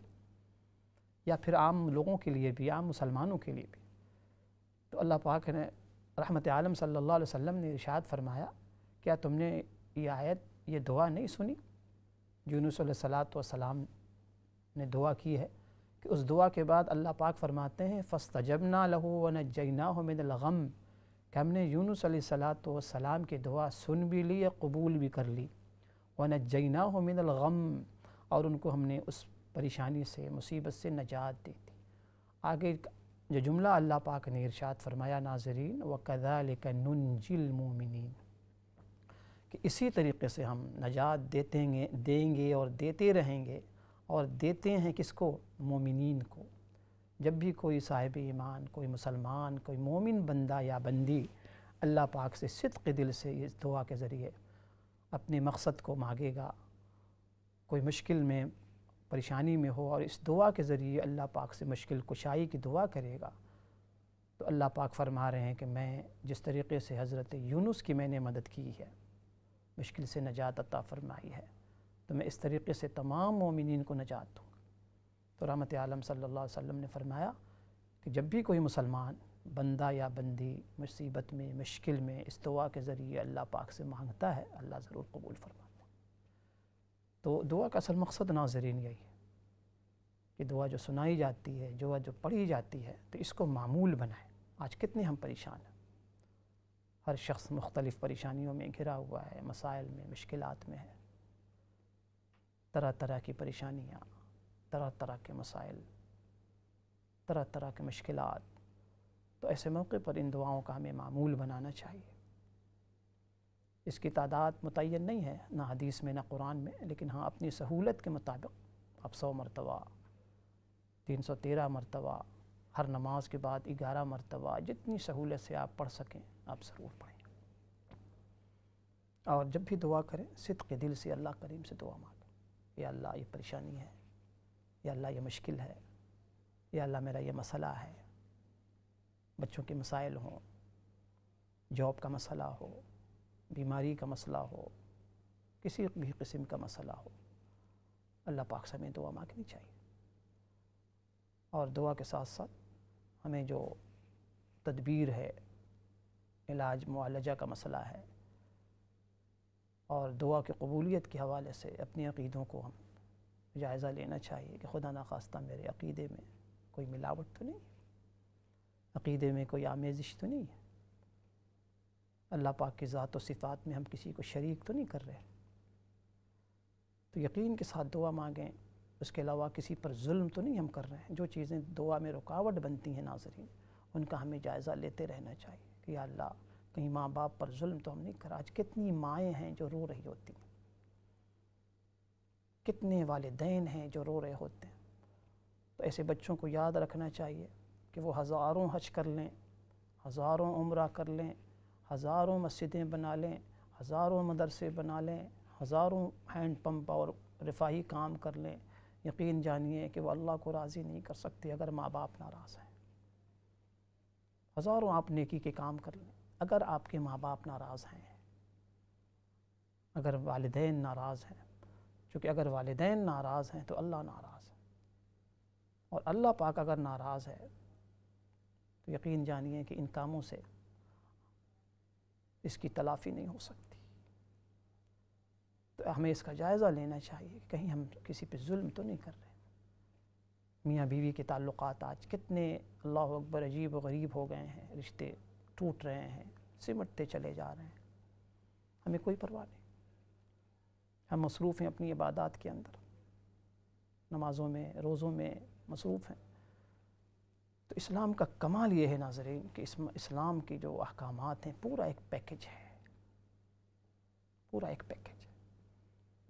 یا پھر عام لوگوں کے لیے بھی، عام مسلمانوں کے لیے بھی؟ تو اللہ پاک نے رحمت عالم صلی اللہ علیہ وسلم نے ارشاد فرمایا، کیا تم نے یہ آیت، یہ دعا نہیں سنی؟ یونس علیہ السلام نے دعا کی ہے کہ اس دعا کے بعد اللہ پاک فرماتے ہیں فَاسْتَجَبْنَا لَهُ وَنَجَّيْنَاهُ مِنَ الْغَمِّ، کہ ہم نے یونس علیہ السلام کی دعا سن بھی لی، قبول بھی کر لی، وَنَجَّيْنَاهُ مِنَ الْغَمِّ، اور ان کو ہم نے اس پریشانی سے، مصیبت سے نجات دی تھی۔ آگے جو جملہ اللہ پاک نے ارشاد فرمایا ناظرین، وَكَذَلِكَ نُنْجِي الْمُؤْمِنِينَ، کہ اسی طریقے سے ہم نجات دیں گے اور دیتے رہیں گے، اور دیتے ہیں کس کو؟ مومنین کو۔ جب بھی کوئی صاحب ایمان، کوئی مسلمان، کوئی مومن بندہ یا بندی اللہ پاک سے صدق دل سے اس دعا کے ذریعے اپنے مقصد کو مانگے گا، کوئی مشکل میں، پریشانی میں ہو اور اس دعا کے ذریعے اللہ پاک سے مشکل کشائی کی دعا کرے گا، تو اللہ پاک فرما رہے ہیں کہ میں جس طریقے سے حضرت یونس کی میں نے مدد کی ہے، مشکل سے نجات عطا فرمائی ہے، تو میں اس طریقے سے تمام مومنین کو نجات دوں گا۔ تو رحمت عالم صلی اللہ علیہ وسلم نے فرمایا کہ جب بھی کوئی مسلمان بندہ یا بندی مصیبت میں مشکل میں اس دعا کے ذریعے اللہ پاک سے مانگتا ہے اللہ ضرور قبول فرماتا ہے۔ تو دعا کا اصل مقصد ناظرین یہی ہے کہ دعا جو سنائی جاتی ہے، دعا جو پڑھی جاتی ہے، تو اس کو معمول بنائیں۔ آج کتنے ہم پریشان ہیں، ہر شخص مختلف پریشانیوں میں گھرا ہوا ہے، مسائل میں، مشکلات میں ہے، طرح طرح کی پریشانیاں، طرح طرح کے مسائل، طرح طرح کے مشکلات۔ تو ایسے موقع پر ان دعاؤں کا ہمیں معمول بنانا چاہیے۔ اس کی تعداد متعین نہیں ہے، نہ حدیث میں نہ قرآن میں، لیکن ہاں اپنی سہولت کے مطابق آپ 100 مرتبہ، 313 مرتبہ، ہر نماز کے بعد 11 مرتبہ، جتنی سہولت سے آپ پڑھ سکیں آپ ضرور پڑھیں۔ اور جب بھی دعا کریں صدق دل سے اللہ کریم سے دعا مانگیں، یا اللہ یہ پریشانی ہے، یا اللہ یہ مشکل ہے، یا اللہ میرا یہ مسئلہ ہے، بچوں کے مسائل ہوں، جاب کا مسئلہ ہو، بیماری کا مسئلہ ہو، کسی بھی قسم کا مسئلہ ہو، اللہ پاک سے ہمیں دعا مانگنی چاہیے۔ اور دعا کے ساتھ ساتھ ہمیں جو تدبیر ہے، علاج معالجہ کا مسئلہ ہے، اور دعا کی قبولیت کے حوالے سے اپنے عقیدوں کو ہم جائزہ لینا چاہیے کہ خدا نخواستہ میرے عقیدے میں کوئی ملاوٹ تو نہیں ہے، عقیدے میں کوئی آمیزش تو نہیں ہے، اللہ پاک کی ذات و صفات میں ہم کسی کو شریک تو نہیں کر رہے۔ تو یقین کے ساتھ دعا مانگیں، اس کے علاوہ کسی پر ظلم تو نہیں ہم کر رہے ہیں۔ جو چیزیں دعا میں رکاوٹ بنتی ہیں ناظرین، ان کا ہمیں جائزہ لیتے رہنا چاہیے کہ یا اللہ کہیں ماں باپ پر ظلم تو ہم نہیں کر۔ آج کتنی مائیں ہیں جو رو رہی ہوتی ہیں، کتنے والدین ہیں جو رو رہے ہوتے ہیں۔ تو ایسے بچوں کو یاد رکھنا چاہیے کہ وہ ہزاروں حج کر لیں، ہزاروں عمرہ کر لیں، ہزاروں مسجدیں بنا لیں، ہزاروں مدرسے بنا لیں، ہزاروں ہینڈ پمپ اور رفاہی کام کر لیں، یقین جانیے کہ وہ اللہ کو راضی نہیں کر سکتے اگر ماں باپ ناراض ہیں۔ ہزاروں آپ نیکی کے کام کر لیں، اگر آپ کے ماں باپ ناراض ہیں، اگر والدین ناراض ہیں، چونکہ اگر والدین ناراض ہیں تو اللہ ناراض ہے، اور اللہ پاک اگر ناراض ہے تو یقین جانیے کہ ان کاموں سے اس کی تلافی نہیں ہو سکتی۔ تو ہمیں اس کا جائزہ لینا چاہیے کہ کہیں ہم کسی پہ ظلم تو نہیں کر رہے۔ میاں بیوی کے تعلقات آج کتنے اللہ اکبر عجیب و غریب ہو گئے ہیں، رشتے ٹوٹ رہے ہیں، سمٹتے چلے جا رہے ہیں، ہمیں کوئی پرواہ نہیں۔ ہم مصروف ہیں اپنی عبادات کے اندر، نمازوں میں، روزوں میں مصروف ہیں۔ تو اسلام کا کمال یہ ہے ناظرین کہ اسلام کی جو احکامات ہیں پورا ایک پیکج ہے، پورا ایک پیکج ہے۔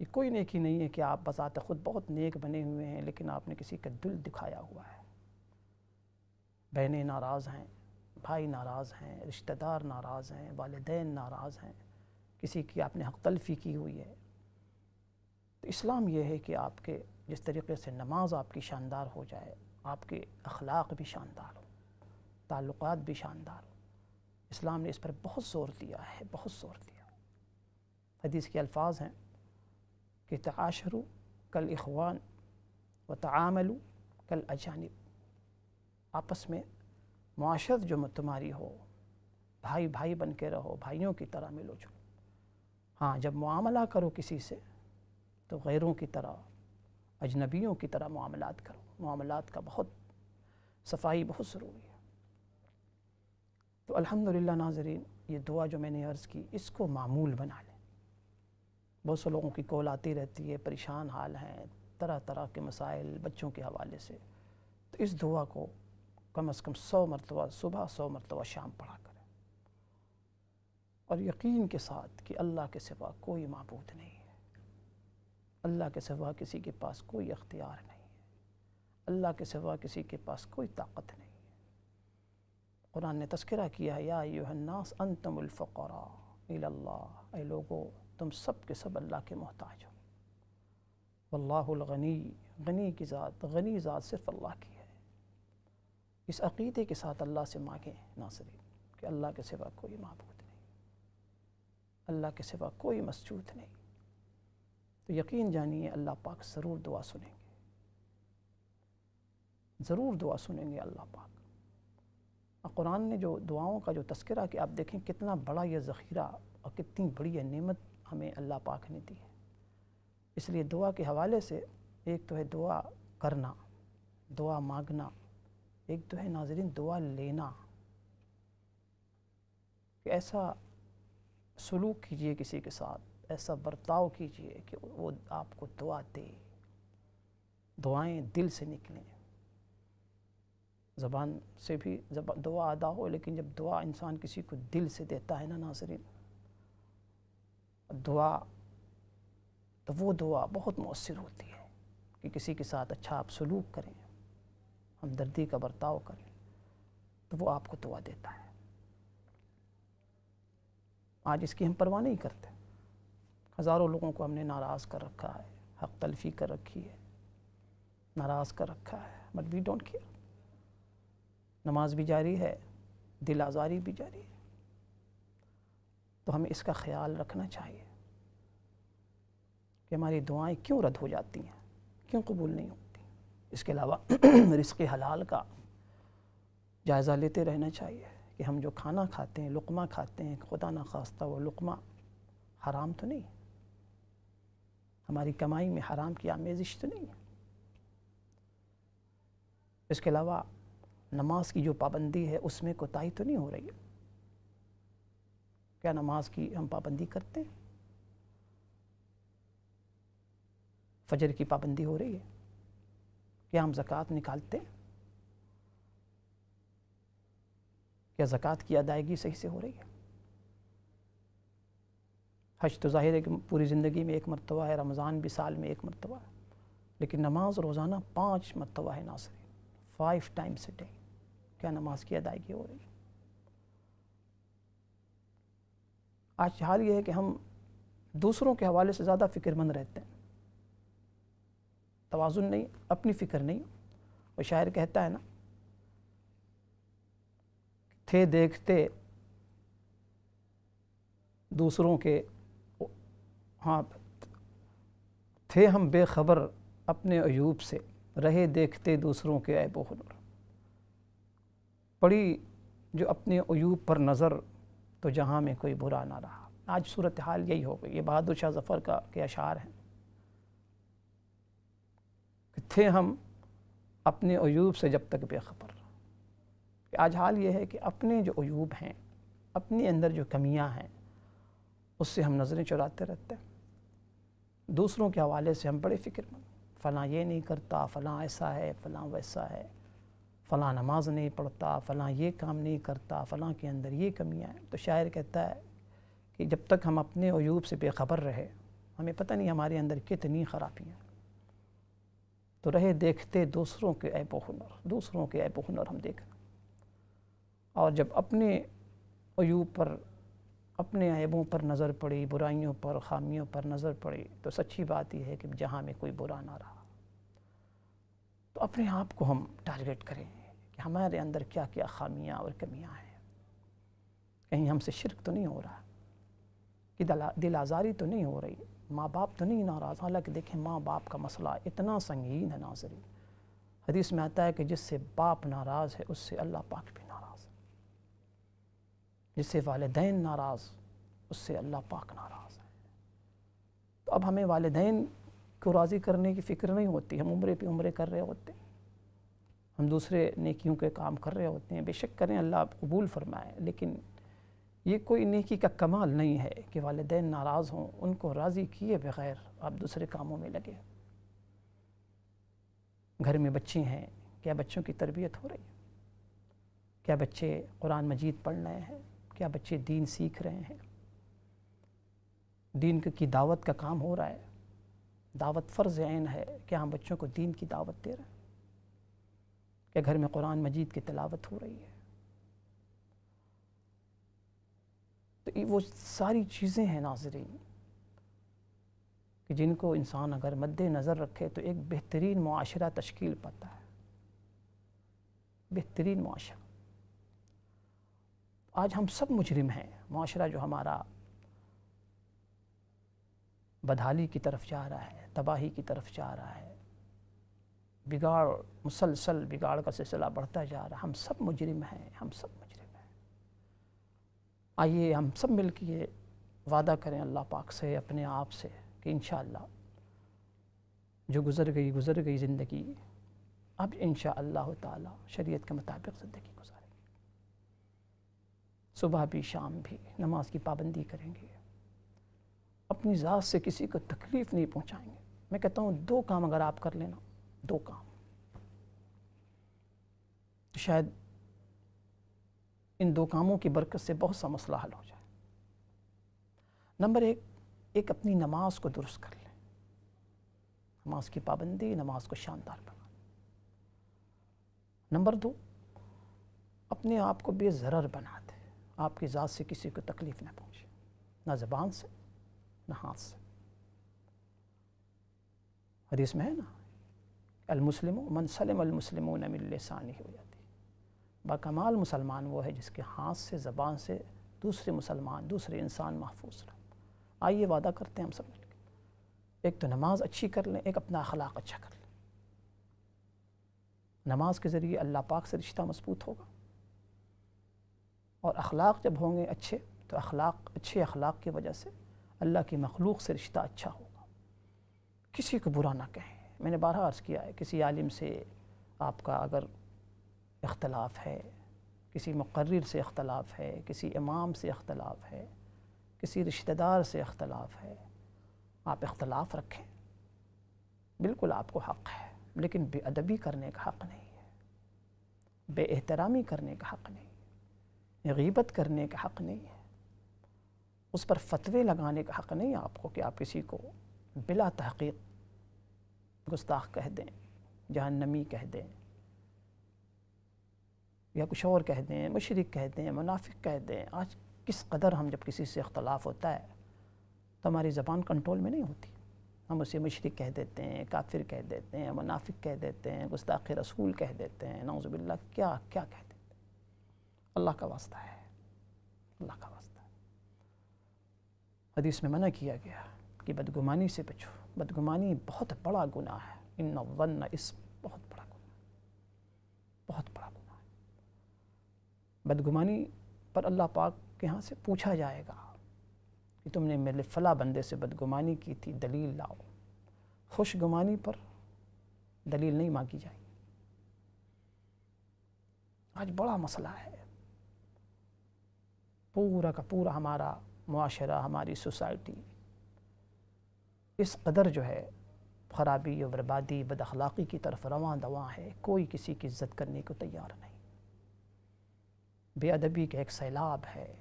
یہ کوئی نیکی نہیں ہے کہ آپ بذات خود بہت نیک بنے ہوئے ہیں لیکن آپ نے کسی کا دل دکھایا ہوا ہے۔ بہنیں ناراض ہیں، بھائی ناراض ہیں، رشتہ دار ناراض ہیں، والدین ناراض ہیں، کسی کی آپ نے حق تلفی کی ہوئی ہے۔ تو اسلام یہ ہے کہ آپ کے جس طریقے سے نماز آپ کی شاندار ہو جائے، آپ کے اخلاق بھی شاندار ہو، تعلقات بھی شاندار ہو، اسلام نے اس پر بہت زور دیا ہے، بہت زور دیا۔ حدیث کے الفاظ ہیں کہ تعاشروا کالاخوان وتعاملوا کالاجانب، آپس میں معاشرت جو تمہاری ہو، بھائی بھائی بن کے رہو، بھائیوں کی طرح ملو جلو۔ ہاں جب معاملہ کرو کسی سے تو غیروں کی طرح، اجنبیوں کی طرح معاملات کرو، معاملات کا بہت صفائی بہت ضروری ہے۔ تو الحمدللہ ناظرین، یہ دعا جو میں نے عرض کی اس کو معمول بنا لیں۔ بہت سے لوگوں کی کال آتی رہتی ہے، پریشان حال ہیں، طرح طرح کے مسائل بچوں کے حوالے سے، تو اس دعا کو کم از کم 100 مرتبہ صبح، 100 مرتبہ شام پڑھا کریں، اور یقین کے ساتھ کہ اللہ کے سوا کوئی معبود نہیں ہے، اللہ کے سوا کسی کے پاس کوئی اختیار نہیں ہے، اللہ کے سوا کسی کے پاس کوئی طاقت نہیں ہے۔ قرآن نے تذکرہ کیا ہے، یا ایھا الناس انتم الفقراء الی اللہ، اے لوگو تم سب کے سب اللہ کے محتاج ہو، واللہ الغنی، غنی کی ذات، غنی ذات صرف اللہ کی ہے۔ اس عقیدے کے ساتھ اللہ سے مانگیں ناظرین کہ اللہ کے سوا کوئی معبود نہیں، اللہ کے سوا کوئی مسجود نہیں، تو یقین جانیے اللہ پاک ضرور دعا سنیں گے۔ ضرور دعا سنیں گے اللہ پاک۔ اور قرآن نے جو دعاؤں کا جو تذکرہ کہ آپ دیکھیں کتنا بڑا یہ ذخیرہ اور کتنی بڑی یہ نعمت ہمیں اللہ پاک نے دی ہے۔ اس لیے دعا کے حوالے سے ایک تو ہے دعا کرنا، دعا مانگنا، ایک تو ہے ناظرین دعا لینا، کہ ایسا سلوک کیجئے کسی کے ساتھ، ایسا برتاؤ کیجئے کہ وہ آپ کو دعا دے، دعائیں دل سے نکلیں، زبان سے بھی دعا ادا ہو، لیکن جب دعا انسان کسی کو دل سے دیتا ہے نا ناظرین دعا، تو وہ دعا بہت مؤثر ہوتی ہے کہ کسی کے ساتھ اچھا آپ سلوک کریں، ہمدردی کا برتاؤ کریں تو وہ آپ کو دعا دیتا ہے۔ آج اس کی ہم پرواہ نہیں کرتے، ہزاروں لوگوں کو ہم نے ناراض کر رکھا ہے، حق تلفی کر رکھی ہے، ناراض کر رکھا ہے، بٹ وی ڈونٹ کیئر۔ نماز بھی جاری ہے، دل آزاری بھی جاری ہے، تو ہمیں اس کا خیال رکھنا چاہیے کہ ہماری دعائیں کیوں رد ہو جاتی ہیں، کیوں قبول نہیں ہوتی۔ اس کے علاوہ رزق حلال کا جائزہ لیتے رہنا چاہیے کہ ہم جو کھانا کھاتے ہیں، لقمہ کھاتے ہیں، خدا نخواستہ وہ لقمہ حرام تو نہیں، ہماری کمائی میں حرام کی آمیزش تو نہیں ہے۔ اس کے علاوہ نماز کی جو پابندی ہے اس میں کوتاہی تو نہیں ہو رہی ہے۔ کیا نماز کی ہم پابندی کرتے ہیں؟ فجر کی پابندی ہو رہی ہے؟ کیا ہم زکوٰۃ نکالتے ہیں؟ کیا زکوٰۃ کی ادائیگی صحیح سے ہو رہی ہے؟ حج تو ظاہر ہے کہ پوری زندگی میں ایک مرتبہ ہے، رمضان بھی سال میں ایک مرتبہ ہے، لیکن نماز روزانہ 5 مرتبہ ہے ناظرین، 5 times a day۔ کیا نماز کی ادائیگی ہو رہی ہے؟ آج حال یہ ہے کہ ہم دوسروں کے حوالے سے زیادہ فکر مند رہتے ہیں، توازن نہیں، اپنی فکر نہیں۔ وہ شاعر کہتا ہے نا، تھے دیکھتے دوسروں کے، ہاں تھے ہم بے خبر اپنے عیوب سے، رہے دیکھتے دوسروں کے عیب و ہنر۔ پڑی جو اپنے عیوب پر نظر، تو جہاں میں کوئی برا نہ رہا۔ آج صورتحال یہی ہو گئی۔ یہ بہادر شاہ ظفر کے اشعار ہیں کہ تھے ہم اپنے عیوب سے جب تک بے خبر۔ کہ آج حال یہ ہے کہ اپنے جو عیوب ہیں، اپنے اندر جو کمیاں ہیں، اس سے ہم نظریں چراتے رہتے ہیں۔ دوسروں کے حوالے سے ہم بڑے فکر مند، فلاں یہ نہیں کرتا، فلاں ایسا ہے، فلاں ویسا ہے، فلاں نماز نہیں پڑھتا، فلاں یہ کام نہیں کرتا، فلاں کے اندر یہ کمیاں ہیں۔ تو شاعر کہتا ہے کہ جب تک ہم اپنے عیوب سے بے خبر رہے، ہمیں پتہ نہیں ہمارے اندر کتنی خرابیاں ہیں، تو رہے دیکھتے دوسروں کے عیب و ہنر، دوسروں کے عیب و ہنر ہم دیکھیں۔ اور جب اپنے عیوب پر، اپنے عیبوں پر نظر پڑی، برائیوں پر، خامیوں پر نظر پڑی، تو سچی بات یہ ہے کہ جہاں میں کوئی برا نہ رہا۔ تو اپنے آپ کو ہم ٹارگیٹ کریں کہ ہمارے اندر کیا کیا خامیاں اور کمیاں ہیں، کہیں ہم سے شرک تو نہیں ہو رہا، کہ دل آزاری تو نہیں ہو رہی، ماں باپ تو نہیں ناراض۔ حالانکہ دیکھیں ماں باپ کا مسئلہ اتنا سنگین ہے ناظرین، حدیث میں آتا ہے کہ جس سے باپ ناراض ہے اس سے اللہ پاک بھی ناراض ہے، جس سے والدین ناراض اس سے اللہ پاک ناراض ہے۔ تو اب ہمیں والدین کو راضی کرنے کی فکر نہیں ہوتی، ہم عمرے پہ عمرے کر رہے ہوتے ہیں، ہم دوسرے نیکیوں کے کام کر رہے ہوتے ہیں، بے شک کریں، اللہ قبول فرمائے، لیکن یہ کوئی نیکی کا کمال نہیں ہے کہ والدین ناراض ہوں، ان کو راضی کیے بغیر آپ دوسرے کاموں میں لگے۔ گھر میں بچے ہیں، کیا بچوں کی تربیت ہو رہی ہے؟ کیا بچے قرآن مجید پڑھ رہے ہیں؟ کیا بچے دین سیکھ رہے ہیں؟ دین کی دعوت کا کام ہو رہا ہے؟ دعوت فرض عین ہے، کیا ہم بچوں کو دین کی دعوت دے رہے ہیں؟ کیا گھر میں قرآن مجید کی تلاوت ہو رہی ہے؟ تو وہ ساری چیزیں ہیں ناظرین کہ جن کو انسان اگر مد نظر رکھے تو ایک بہترین معاشرہ تشکیل پاتا ہے، بہترین معاشرہ۔ آج ہم سب مجرم ہیں، معاشرہ جو ہمارا بدحالی کی طرف جا رہا ہے، تباہی کی طرف جا رہا ہے، بگاڑ، مسلسل بگاڑ کا سلسلہ بڑھتا جا رہا ہے۔ ہم سب مجرم ہیں، ہم سب مجرم ہیں۔ آئیے ہم سب مل کے یہ وعدہ کریں اللہ پاک سے، اپنے آپ سے، کہ انشاءاللہ جو گزر گئی زندگی، اب انشاءاللہ تعالی شریعت کے مطابق زندگی گزاریں گے۔ صبح بھی شام بھی نماز کی پابندی کریں گے، اپنی ذات سے کسی کو تکلیف نہیں پہنچائیں گے۔ میں کہتا ہوں 2 کام اگر آپ کر لینا، 2 کام، تو شاید ان 2 کاموں کی برکت سے بہت سا مسئلہ حل ہو جائے۔ نمبر 1، ایک اپنی نماز کو درست کر لیں، نماز کی پابندی، نماز کو شاندار بنا۔ نمبر 2، اپنے آپ کو بے ضرر بنا دے، آپ کی ذات سے کسی کو تکلیف نہ پہنچے، نہ زبان سے نہ ہاتھ سے۔ حدیث میں ہے نا، المسلم من سلم المسلمون من لسانہ و یدہ، باکمال مسلمان وہ ہے جس کے ہاتھ سے، زبان سے دوسرے مسلمان، دوسرے انسان محفوظ رہے۔ آئیے وعدہ کرتے ہیں ہم سب مل کے، ایک تو نماز اچھی کر لیں، ایک اپنا اخلاق اچھا کر لیں۔ نماز کے ذریعے اللہ پاک سے رشتہ مضبوط ہوگا، اور اخلاق جب ہوں گے اچھے، تو اچھے اخلاق کی وجہ سے اللہ کی مخلوق سے رشتہ اچھا ہوگا۔ کسی کو برا نہ کہیں۔ میں نے بارہا عرض کیا ہے، کسی عالم سے آپ کا اگر اختلاف ہے، کسی مقرر سے اختلاف ہے، کسی امام سے اختلاف ہے، کسی رشتہ دار سے اختلاف ہے، آپ اختلاف رکھیں، بالکل آپ کو حق ہے، لیکن بے ادبی کرنے کا حق نہیں ہے، بے احترامی کرنے کا حق نہیں ہے، غیبت کرنے کا حق نہیں ہے، اس پر فتوے لگانے کا حق نہیں ہے آپ کو، کہ آپ کسی کو بلا تحقیق گستاخ کہہ دیں، جہنمی کہہ دیں، یا کچھ اور کہہ دیں، مشرک کہہ دیں، منافق کہہ دیں۔ آج کس قدر ہم جب کسی سے اختلاف ہوتا ہے تو ہماری زبان کنٹرول میں نہیں ہوتی، ہم اسے مشرک کہہ دیتے ہیں، کافر کہہ دیتے ہیں، منافق کہہ دیتے ہیں، گستاخ رسول کہہ دیتے ہیں، نعوذ باللہ کیا کیا کہہ دیتے ہیں۔ اللہ کا واسطہ ہے، اللہ کا واسطہ ہے۔ حدیث میں منع کیا گیا کہ بدگمانی سے بچو، بدگمانی بہت بڑا گناہ ہے، ان الظن اسم، بہت بڑا گناہ ہے، بہت بڑا گناہ ہے۔ بدگمانی پر اللہ پاک کے ہاں سے پوچھا جائے گا کہ تم نے میرے فلاں بندے سے بدگمانی کی تھی، دلیل لاؤ۔ خوش گمانی پر دلیل نہیں مانگی جائے گی۔ آج بڑا مسئلہ ہے، پورا کا پورا ہمارا معاشرہ، ہماری سوسائٹی اس قدر جو ہے خرابی و بربادی، بد اخلاقی کی طرف رواں دواں ہے، کوئی کسی کی عزت کرنے کو تیار نہیں۔ بے ادبی کا ایک سیلاب ہے،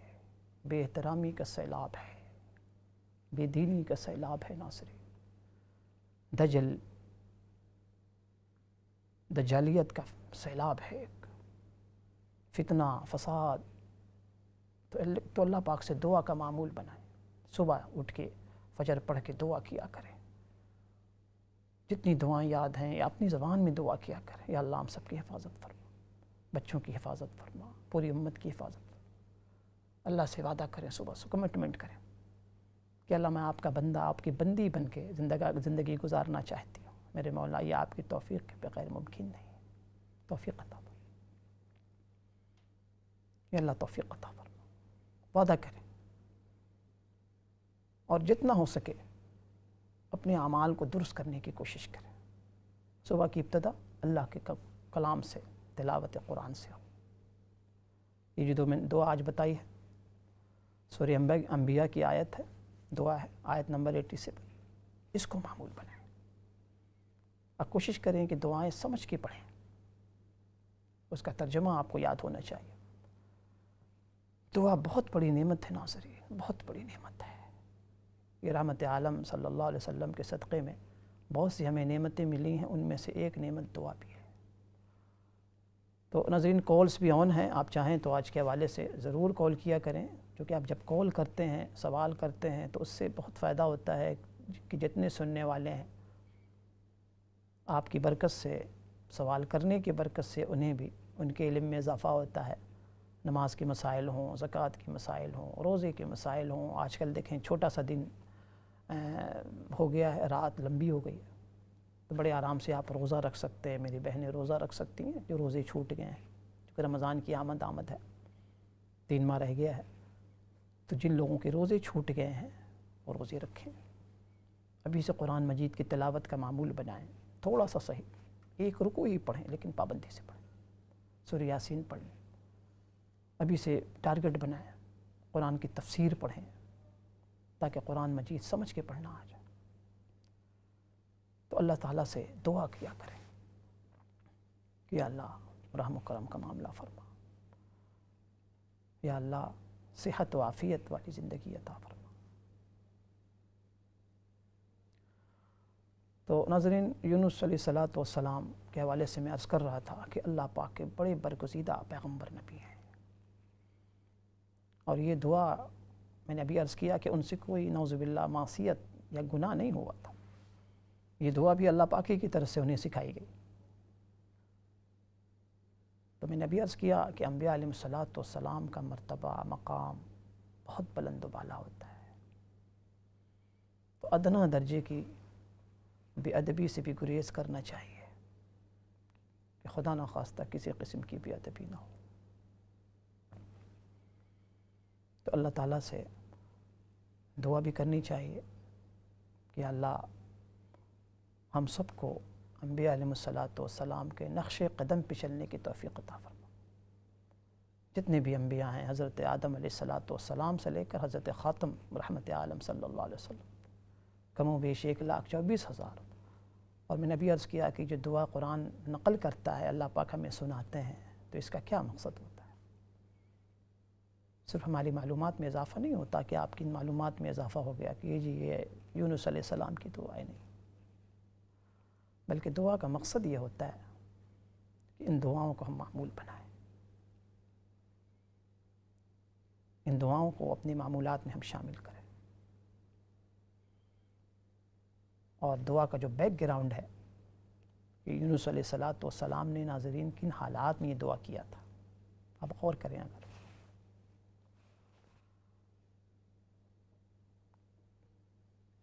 بے احترامی کا سیلاب ہے، بے دینی کا سیلاب ہے ناصری، دجالیت کا سیلاب ہے، ایک فتنہ، فساد۔ تو اللہ پاک سے دعا کا معمول بنائیں، صبح اٹھ کے فجر پڑھ کے دعا کیا کریں، جتنی دعائیں یاد ہیں یا اپنی زبان میں دعا کیا کریں، یا اللہ ہم سب کی حفاظت فرما، بچوں کی حفاظت فرما، پوری امت کی حفاظت فرما۔ اللہ سے وعدہ کریں، صبح سے کمٹمنٹ کریں کہ اللہ میں آپ کا بندہ، آپ کی بندی بن کے زندگی گزارنا چاہتی ہوں، میرے مولا یہ آپ کی توفیق کے بغیر ممکن نہیں ہے، توفیق عطا فرما، یا اللہ توفیق عطا فرما۔ وعدہ کریں، اور جتنا ہو سکے اپنے اعمال کو درست کرنے کی کوشش کریں۔ صبح کی ابتدا اللہ کے کلام سے، تلاوت قرآن سے ہو۔ یہ جو دعا آج بتائی ہے، سورہ انبیاء کی آیت ہے، دعا ہے، آیت نمبر 87، اس کو معمول بنائیں۔ اب کوشش کریں کہ دعائیں سمجھ کے پڑھیں، اس کا ترجمہ آپ کو یاد ہونا چاہیے۔ دعا بہت بڑی نعمت ہے ناصرین، بہت بڑی نعمت ہے۔ یہ رحمت عالم صلی اللہ علیہ وسلم کے صدقے میں بہت سی ہمیں نعمتیں ملی ہیں، ان میں سے ایک نعمت دعا بھی ہے۔ تو ناظرین کالز بھی آن ہیں، آپ چاہیں تو آج کے حوالے سے ضرور کال کیا کریں، کیونکہ آپ جب کال کرتے ہیں، سوال کرتے ہیں، تو اس سے بہت فائدہ ہوتا ہے کہ جتنے سننے والے ہیں آپ کی برکت سے، سوال کرنے کی برکت سے انہیں بھی ان کے علم میں اضافہ ہوتا ہے۔ نماز کے مسائل ہوں، زکوٰۃ کے مسائل ہوں، روزے کے مسائل ہوں۔ آج کل دیکھیں چھوٹا سا دن ہو گیا ہے، رات لمبی ہو گئی ہے، تو بڑے آرام سے آپ روزہ رکھ سکتے ہیں. میری بہنیں روزہ رکھ سکتی ہیں جو روزے چھوٹ گئے ہیں، کیونکہ رمضان کی آمد ہے، 3 ماہ رہ گیا ہے. تو جن لوگوں کے روزے چھوٹ گئے ہیں وہ روزے رکھیں. ابھی سے قرآن مجید کی تلاوت کا معمول بنائیں، تھوڑا سا صحیح، 1 رکوع ہی پڑھیں لیکن پابندی سے پڑھیں. سورہ یاسین پڑھیں. ابھی سے ٹارگٹ بنائیں، قرآن کی تفسیر پڑھیں تاکہ قرآن مجید سمجھ کے پڑھنا آ جائے. تو اللہ تعالیٰ سے دعا کیا کریں کہ یا اللہ رحم و کرم کا معاملہ فرما، یا اللہ صحت و عافیت والی زندگی عطا فرما. تو ناظرین، یونس علیہ الصلوۃ والسلام کے حوالے سے میں عرض کر رہا تھا کہ اللہ پاک کے بڑے برگزیدہ پیغمبر نبی ہیں، اور یہ دعا میں نے ابھی عرض کیا کہ ان سے کوئی نعوذ باللہ معصیت یا گناہ نہیں ہوا تھا. یہ دعا بھی اللہ پاک کی طرف سے انہیں سکھائی گئی. تو میں نے ابھی عرض کیا کہ انبیاء علیہ الصلوۃ والسلام کا مرتبہ مقام بہت بلند و بالا ہوتا ہے. تو ادنا درجے کی بے ادبی سے بھی گریز کرنا چاہیے کہ خدا نخواستہ کسی قسم کی بے ادبی نہ ہو. تو اللہ تعالیٰ سے دعا بھی کرنی چاہیے کہ اللہ ہم سب کو انبیاء علیہ الصلوۃ والسلام کے نقش قدم پہ چلنے کی توفیق عطا فرما. جتنے بھی انبیاء ہیں، حضرت آدم علیہ الصلوۃ والسلام سے لے کر حضرت خاتم رحمت عالم صلی اللہ علیہ وسلم، کم و بیش 1,24,000. اور میں نے بھی عرض کیا کہ جو دعا قرآن نقل کرتا ہے، اللہ پاک ہمیں سناتے ہیں، تو اس کا کیا مقصد ہوتا ہے؟ صرف ہماری معلومات میں اضافہ نہیں ہوتا کہ آپ کی معلومات میں اضافہ ہو گیا کہ یہ یونس علیہ السلام کی دعائیں نہیں، بلکہ دعا کا مقصد یہ ہوتا ہے کہ ان دعاؤں کو ہم معمول بنائیں، ان دعاؤں کو اپنی معمولات میں ہم شامل کریں. اور دعا کا جو بیک گراؤنڈ ہے کہ یونس علیہ الصلوۃ والسلام نے ناظرین کن حالات میں یہ دعا کیا تھا، آپ غور کریں. اگر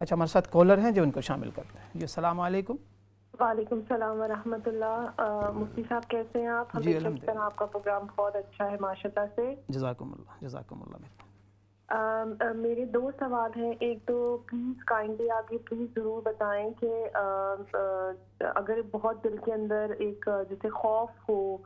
اچھا، ہمارے ساتھ کالر ہیں جو ان کو شامل کرتے ہیں. جی السلام علیکم. وعلیکم السلام ورحمۃ اللہ. مفتی صاحب کیسے ہیں آپ؟ جی الحمدللہ، آپ کا پروگرام بہت اچھا ہے ماشاء اللہ سے. جزاکم اللہ، جزاکم اللہ. میرے 2 سوال ہیں. ایک تو پلیز کائنڈلی آپ یہ پلیز ضرور بتائیں کہ اگر بہت دل کے اندر ایک جیسے خوف ہو،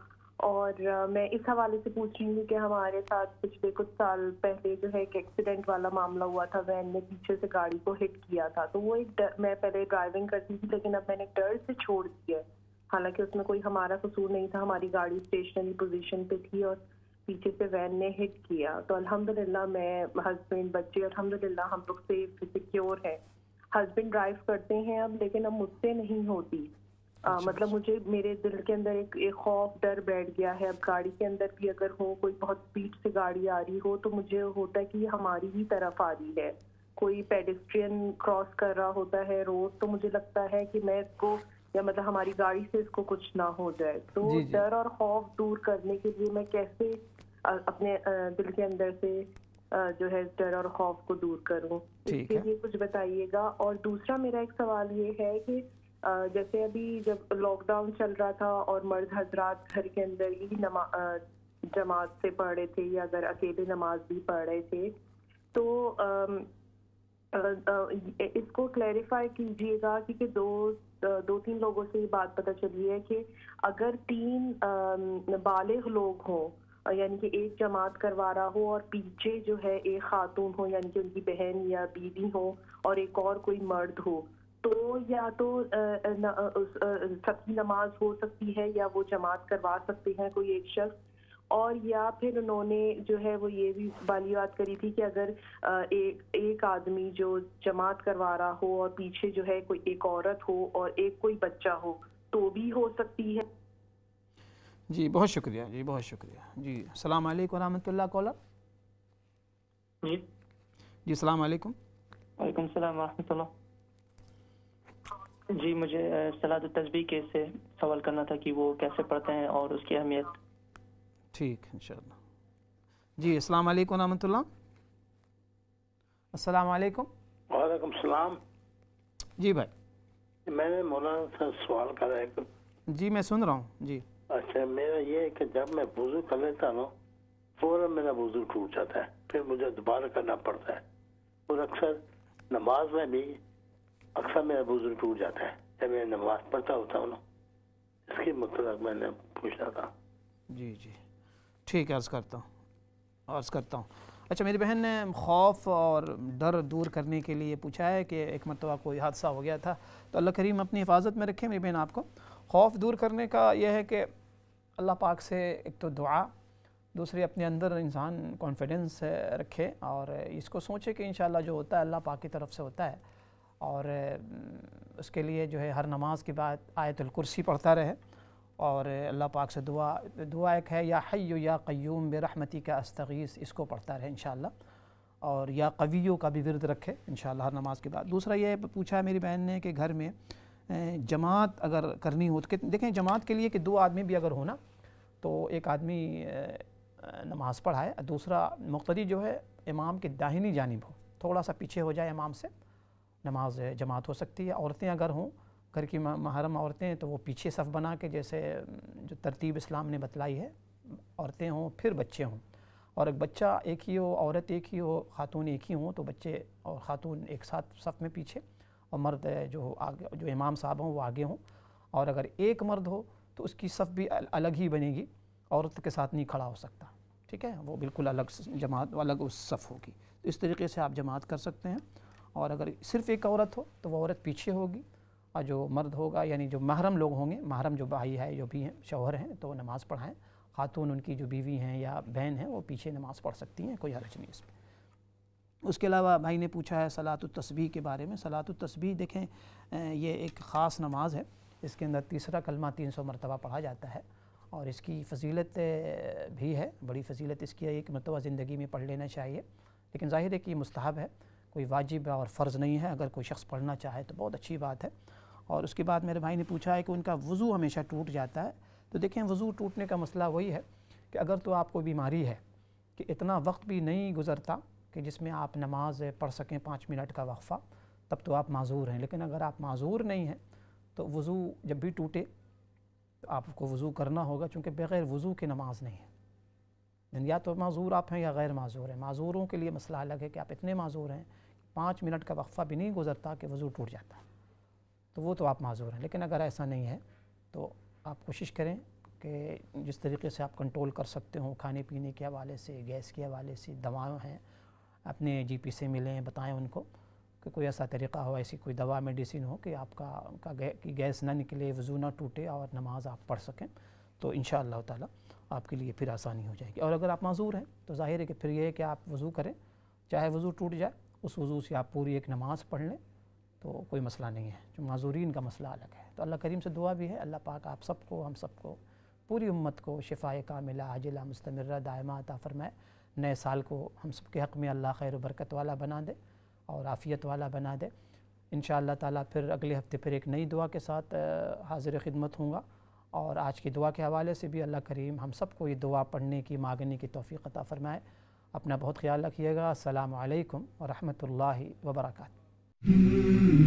اور میں اس حوالے سے پوچھ رہی ہوں کہ ہمارے ساتھ پچھلے کچھ سال پہلے جو ہے ایک ایکسیڈنٹ والا معاملہ ہوا تھا، وین نے پیچھے سے گاڑی کو ہٹ کیا تھا. تو وہ ایک میں پہلے ڈرائیونگ کرتی تھی لیکن اب میں نے ڈر سے چھوڑ دیا ہے، حالانکہ اس میں کوئی ہمارا قصور نہیں تھا. ہماری گاڑی اسٹیشنری پوزیشن پہ تھی اور پیچھے سے وین نے ہٹ کیا. تو الحمدللہ میں، ہسبینڈ، بچے الحمدللہ ہم لوگ سیف سیکیور ہیں. ہسبینڈ ڈرائیو کرتے ہیں اب، لیکن اب مجھ سے نہیں ہوتی. مطلب مجھے میرے دل کے اندر ایک خوف، ڈر بیٹھ گیا ہے. اب گاڑی کے اندر بھی اگر ہو، کوئی بہت اسپیڈ سے گاڑی آ رہی ہو تو مجھے ہوتا ہے کہ یہ ہماری ہی طرف آ رہی ہے. کوئی پیڈسٹرین کراس کر رہا ہوتا ہے روڈ تو مجھے لگتا ہے کہ میں اس کو، یا مطلب ہماری گاڑی سے اس کو کچھ نہ ہو جائے. تو ڈر اور خوف دور کرنے کے لیے میں کیسے اپنے دل کے اندر سے جو ہے ڈر اور خوف کو دور کروں، اس کے لیے کچھ بتائیے گا. اور دوسرا میرا ایک سوال یہ ہے کہ جیسے ابھی جب لاک ڈاؤن چل رہا تھا اور مرد حضرات گھر کے اندر ہی جماعت سے پڑھ رہے تھے یا اگر اکیلے نماز بھی پڑھ رہے تھے، تو اس کو کلیریفائی کیجیے گا کیونکہ دو تین لوگوں سے یہ بات پتہ چلی ہے کہ اگر 3 بالغ لوگ ہوں، یعنی کہ ایک جماعت کروا رہا ہو اور پیچھے جو ہے ایک خاتون ہو، یعنی کہ ان کی بہن یا بیوی ہو، اور ایک اور کوئی مرد ہو، تو یا تو سب کی نماز ہو سکتی ہے یا وہ جماعت کروا سکتے ہیں کوئی ایک شخص. اور یا پھر انہوں نے جو ہے وہ یہ بھی والی بات کری تھی کہ اگر ایک آدمی جو جماعت کروا رہا ہو اور پیچھے جو ہے کوئی ایک عورت ہو اور ایک کوئی بچہ ہو تو بھی ہو سکتی ہے. جی بہت شکریہ. جی بہت شکریہ. جی السلام علیکم ورحمۃ اللہ. کالر. جی السلام علیکم. وعلیکم السلام ورحمۃ اللہ. جی مجھے صلاۃ التسبیح کے سے سوال کرنا تھا کہ وہ کیسے پڑھتے ہیں اور اس کی اہمیت. ٹھیک انشاءاللہ. جی السلام علیکم ورحمۃ اللہ. السلام علیکم. وعلیکم السلام. جی بھائی. میں نے مولانا سے سوال کرا ہے کہ جی میں سن رہا ہوں جی. اچھا میرا یہ ہے کہ جب میں وضو کر لیتا ہوں فوراً میرا وضو ٹوٹ جاتا ہے, پھر مجھے دوبارہ کرنا پڑتا ہے, اور اکثر نماز میں بھی اکثر میرا وضو ٹوٹ جاتا ہے جب میں نماز پڑھتا ہوتا ہوں نا. اس کے مطلب میں نے پوچھنا تھا. جی جی ٹھیک ہے, عرض کرتا ہوں. اچھا میری بہن نے خوف اور ڈر دور کرنے کے لیے پوچھا ہے کہ ایک مرتبہ کوئی حادثہ ہو گیا تھا, تو اللہ کریم اپنی حفاظت میں رکھے میری بہن آپ کو. خوف دور کرنے کا یہ ہے کہ اللہ پاک سے ایک تو دعا, دوسری اپنے اندر انسان کانفیڈنس رکھے اور اس کو سوچے کہ انشاءاللہ جو ہوتا ہے اللہ پاک کی طرف سے ہوتا ہے, اور اس کے لیے جو ہے ہر نماز کے بعد آیت الکرسی پڑھتا رہے, اور اللہ پاک سے دعا ایک ہے یا حی یا قیوم برحمتک استغیث, اس کو پڑھتا رہے انشاءاللہ, اور یا قویو کا بھی ورد رکھے انشاءاللہ ہر نماز کے بعد. دوسرا یہ پوچھا ہے میری بہن نے کہ گھر میں جماعت اگر کرنی ہو تو دیکھیں جماعت کے لیے کہ 2 آدمی بھی اگر ہونا تو ایک آدمی نماز پڑھائے, دوسرا مقتدی جو ہے امام کی داہنی جانب ہو, تھوڑا سا پیچھے ہو جائے امام سے, نماز جماعت ہو سکتی ہے. عورتیں اگر ہوں, گھر کی محرم عورتیں, تو وہ پیچھے صف بنا کے جیسے جو ترتیب اسلام نے بتلائی ہے, عورتیں ہوں پھر بچے ہوں, اور ایک بچہ ایک ہی ہو, عورت ایک ہی ہو, خاتون ایک ہی ہوں, تو بچے اور خاتون ایک ساتھ صف میں پیچھے, اور مرد جو امام صاحب ہوں وہ آگے ہوں. اور اگر ایک مرد ہو تو اس کی صف بھی الگ ہی بنے گی, عورت کے ساتھ نہیں کھڑا ہو سکتا, ٹھیک ہے, وہ بالکل الگ جماعت الگ اس صف ہوگی. تو اس طریقے سے آپ جماعت کر سکتے ہیں. اور اگر صرف ایک عورت ہو تو وہ عورت پیچھے ہوگی, اور جو مرد ہوگا یعنی جو محرم لوگ ہوں گے, محرم جو بھائی ہے جو بھی ہیں شوہر ہیں تو وہ نماز پڑھائیں, خاتون ان کی جو بیوی ہیں یا بہن ہیں وہ پیچھے نماز پڑھ سکتی ہیں, کوئی حرج نہیں اس میں. اس کے علاوہ بھائی نے پوچھا ہے صلاۃ التسبیح کے بارے میں. صلاۃ التسبیح دیکھیں یہ ایک خاص نماز ہے, اس کے اندر تیسرا کلمہ 300 مرتبہ پڑھا جاتا ہے, اور اس کی فضیلت بھی ہے, بڑی فضیلت اس کی ہے, ایک مرتبہ زندگی میں پڑھ لینا چاہیے, لیکن ظاہر ہے کہ یہ مستحب ہے, کوئی واجب اور فرض نہیں ہے. اگر کوئی شخص پڑھنا چاہے تو بہت اچھی بات ہے. اور اس کے بعد میرے بھائی نے پوچھا ہے کہ ان کا وضو ہمیشہ ٹوٹ جاتا ہے. تو دیکھیں وضو ٹوٹنے کا مسئلہ وہی ہے کہ اگر تو آپ کو بیماری ہے کہ اتنا وقت بھی نہیں گزرتا کہ جس میں آپ نماز پڑھ سکیں 5 منٹ کا وقفہ, تب تو آپ معذور ہیں. لیکن اگر آپ معذور نہیں ہیں تو وضو جب بھی ٹوٹے تو آپ کو وضو کرنا ہوگا, چونکہ بغیر وضو کے نماز نہیں ہے. یا تو معذور آپ ہیں یا غیر معذور ہیں. معذوروں کے لیے مسئلہ الگ ہے کہ آپ اتنے معذور ہیں 5 منٹ کا وقفہ بھی نہیں گزرتا کہ وضو ٹوٹ جاتا, تو وہ تو آپ معذور ہیں. لیکن اگر ایسا نہیں ہے تو آپ کوشش کریں کہ جس طریقے سے آپ کنٹرول کر سکتے ہوں, کھانے پینے کے حوالے سے, گیس کے حوالے سے, دوائیں ہیں, اپنے جی پی سے ملیں, بتائیں ان کو کہ کوئی ایسا طریقہ ہو, ایسی کوئی دوا میڈیسن ہو کہ آپ کا گیس نہ نکلے, وضو نہ ٹوٹے اور نماز آپ پڑھ سکیں, تو انشاءاللہ تعالی آپ کے لیے پھر آسانی ہو جائے گی. اور اگر آپ معذور ہیں تو ظاہر ہے کہ پھر یہ ہے کہ آپ وضو کریں, چاہے وضو ٹوٹ جائے, اس وضو سے آپ پوری ایک نماز پڑھ لیں, تو کوئی مسئلہ نہیں ہے. جو معذورین کا مسئلہ الگ ہے. تو اللہ کریم سے دعا بھی ہے, اللہ پاک آپ سب کو, ہم سب کو, پوری امت کو شفائے کاملہ عاجلہ مستمرہ دائمہ عطا فرمائے. نئے سال کو ہم سب کے حق میں اللہ خیر و برکت والا بنا دے اور عافیت والا بنا دے. انشاءاللہ تعالیٰ پھر اگلے ہفتے پھر ایک نئی دعا کے ساتھ حاضر خدمت ہوں گا, اور آج کی دعا کے حوالے سے بھی اللہ کریم ہم سب کو یہ دعا پڑھنے کی, مانگنے کی توفیق عطا فرمائے. اپنا بہت خیال رکھیے گا. السلام علیکم ورحمۃ اللہ وبرکاتہ. Mm-hmm.